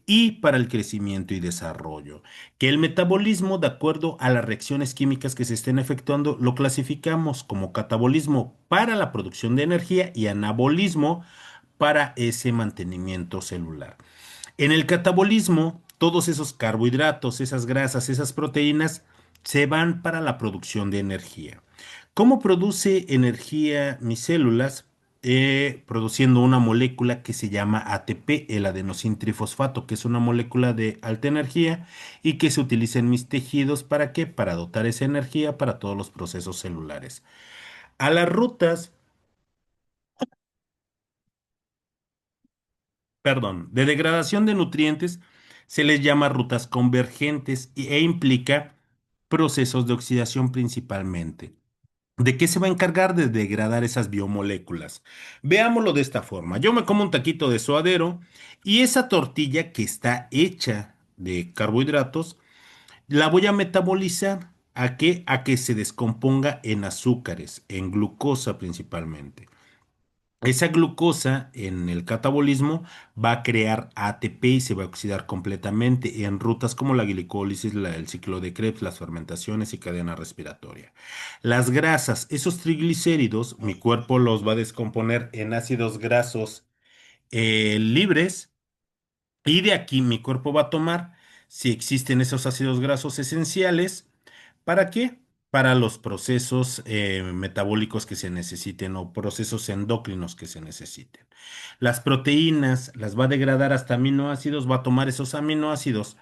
y para el crecimiento y desarrollo. Que el metabolismo, de acuerdo a las reacciones químicas que se estén efectuando, lo clasificamos como catabolismo para la producción de energía y anabolismo para ese mantenimiento celular. En el catabolismo, todos esos carbohidratos, esas grasas, esas proteínas se van para la producción de energía. ¿Cómo produce energía mis células? Produciendo una molécula que se llama ATP, el adenosintrifosfato, que es una molécula de alta energía y que se utiliza en mis tejidos. ¿Para qué? Para dotar esa energía para todos los procesos celulares. A las rutas, perdón, de degradación de nutrientes se les llama rutas convergentes e implica procesos de oxidación principalmente. ¿De qué se va a encargar de degradar esas biomoléculas? Veámoslo de esta forma. Yo me como un taquito de suadero y esa tortilla que está hecha de carbohidratos, la voy a metabolizar. ¿A qué? A que se descomponga en azúcares, en glucosa principalmente. Esa glucosa en el catabolismo va a crear ATP y se va a oxidar completamente en rutas como la glicólisis, el ciclo de Krebs, las fermentaciones y cadena respiratoria. Las grasas, esos triglicéridos, mi cuerpo los va a descomponer en ácidos grasos libres y de aquí mi cuerpo va a tomar, si existen esos ácidos grasos esenciales, ¿para qué? Para los procesos metabólicos que se necesiten o procesos endócrinos que se necesiten. Las proteínas las va a degradar hasta aminoácidos, va a tomar esos aminoácidos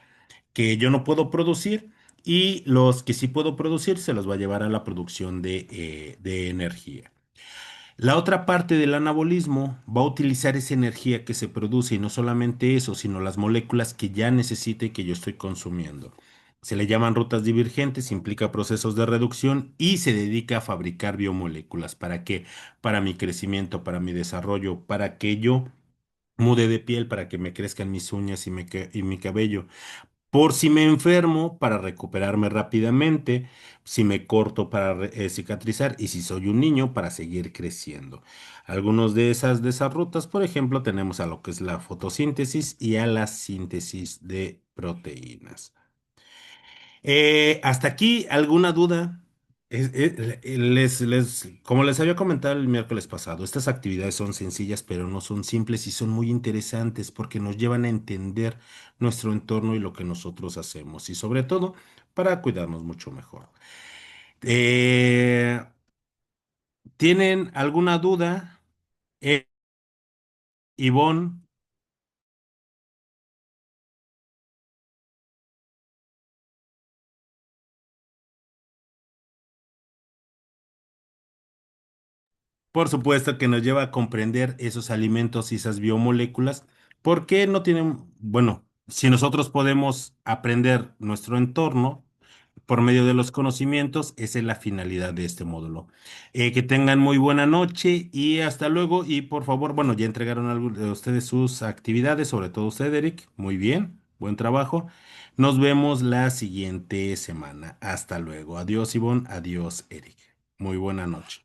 que yo no puedo producir y los que sí puedo producir se los va a llevar a la producción de energía. La otra parte del anabolismo va a utilizar esa energía que se produce y no solamente eso, sino las moléculas que ya necesite y que yo estoy consumiendo. Se le llaman rutas divergentes, implica procesos de reducción y se dedica a fabricar biomoléculas. ¿Para qué? Para mi crecimiento, para mi desarrollo, para que yo mude de piel, para que me crezcan mis uñas y mi cabello. Por si me enfermo, para recuperarme rápidamente, si me corto para cicatrizar y si soy un niño, para seguir creciendo. Algunos de esas rutas, por ejemplo, tenemos a lo que es la fotosíntesis y a la síntesis de proteínas. Hasta aquí, ¿alguna duda? Como les había comentado el miércoles pasado, estas actividades son sencillas, pero no son simples y son muy interesantes porque nos llevan a entender nuestro entorno y lo que nosotros hacemos y sobre todo para cuidarnos mucho mejor. Eh, ¿Tienen alguna duda? Ivonne, por supuesto que nos lleva a comprender esos alimentos y esas biomoléculas, porque no tienen, bueno, si nosotros podemos aprender nuestro entorno por medio de los conocimientos, esa es la finalidad de este módulo. Que tengan muy buena noche y hasta luego. Y por favor, bueno, ya entregaron algo de ustedes sus actividades, sobre todo usted, Eric. Muy bien, buen trabajo. Nos vemos la siguiente semana. Hasta luego. Adiós, Ivonne. Adiós, Eric. Muy buena noche.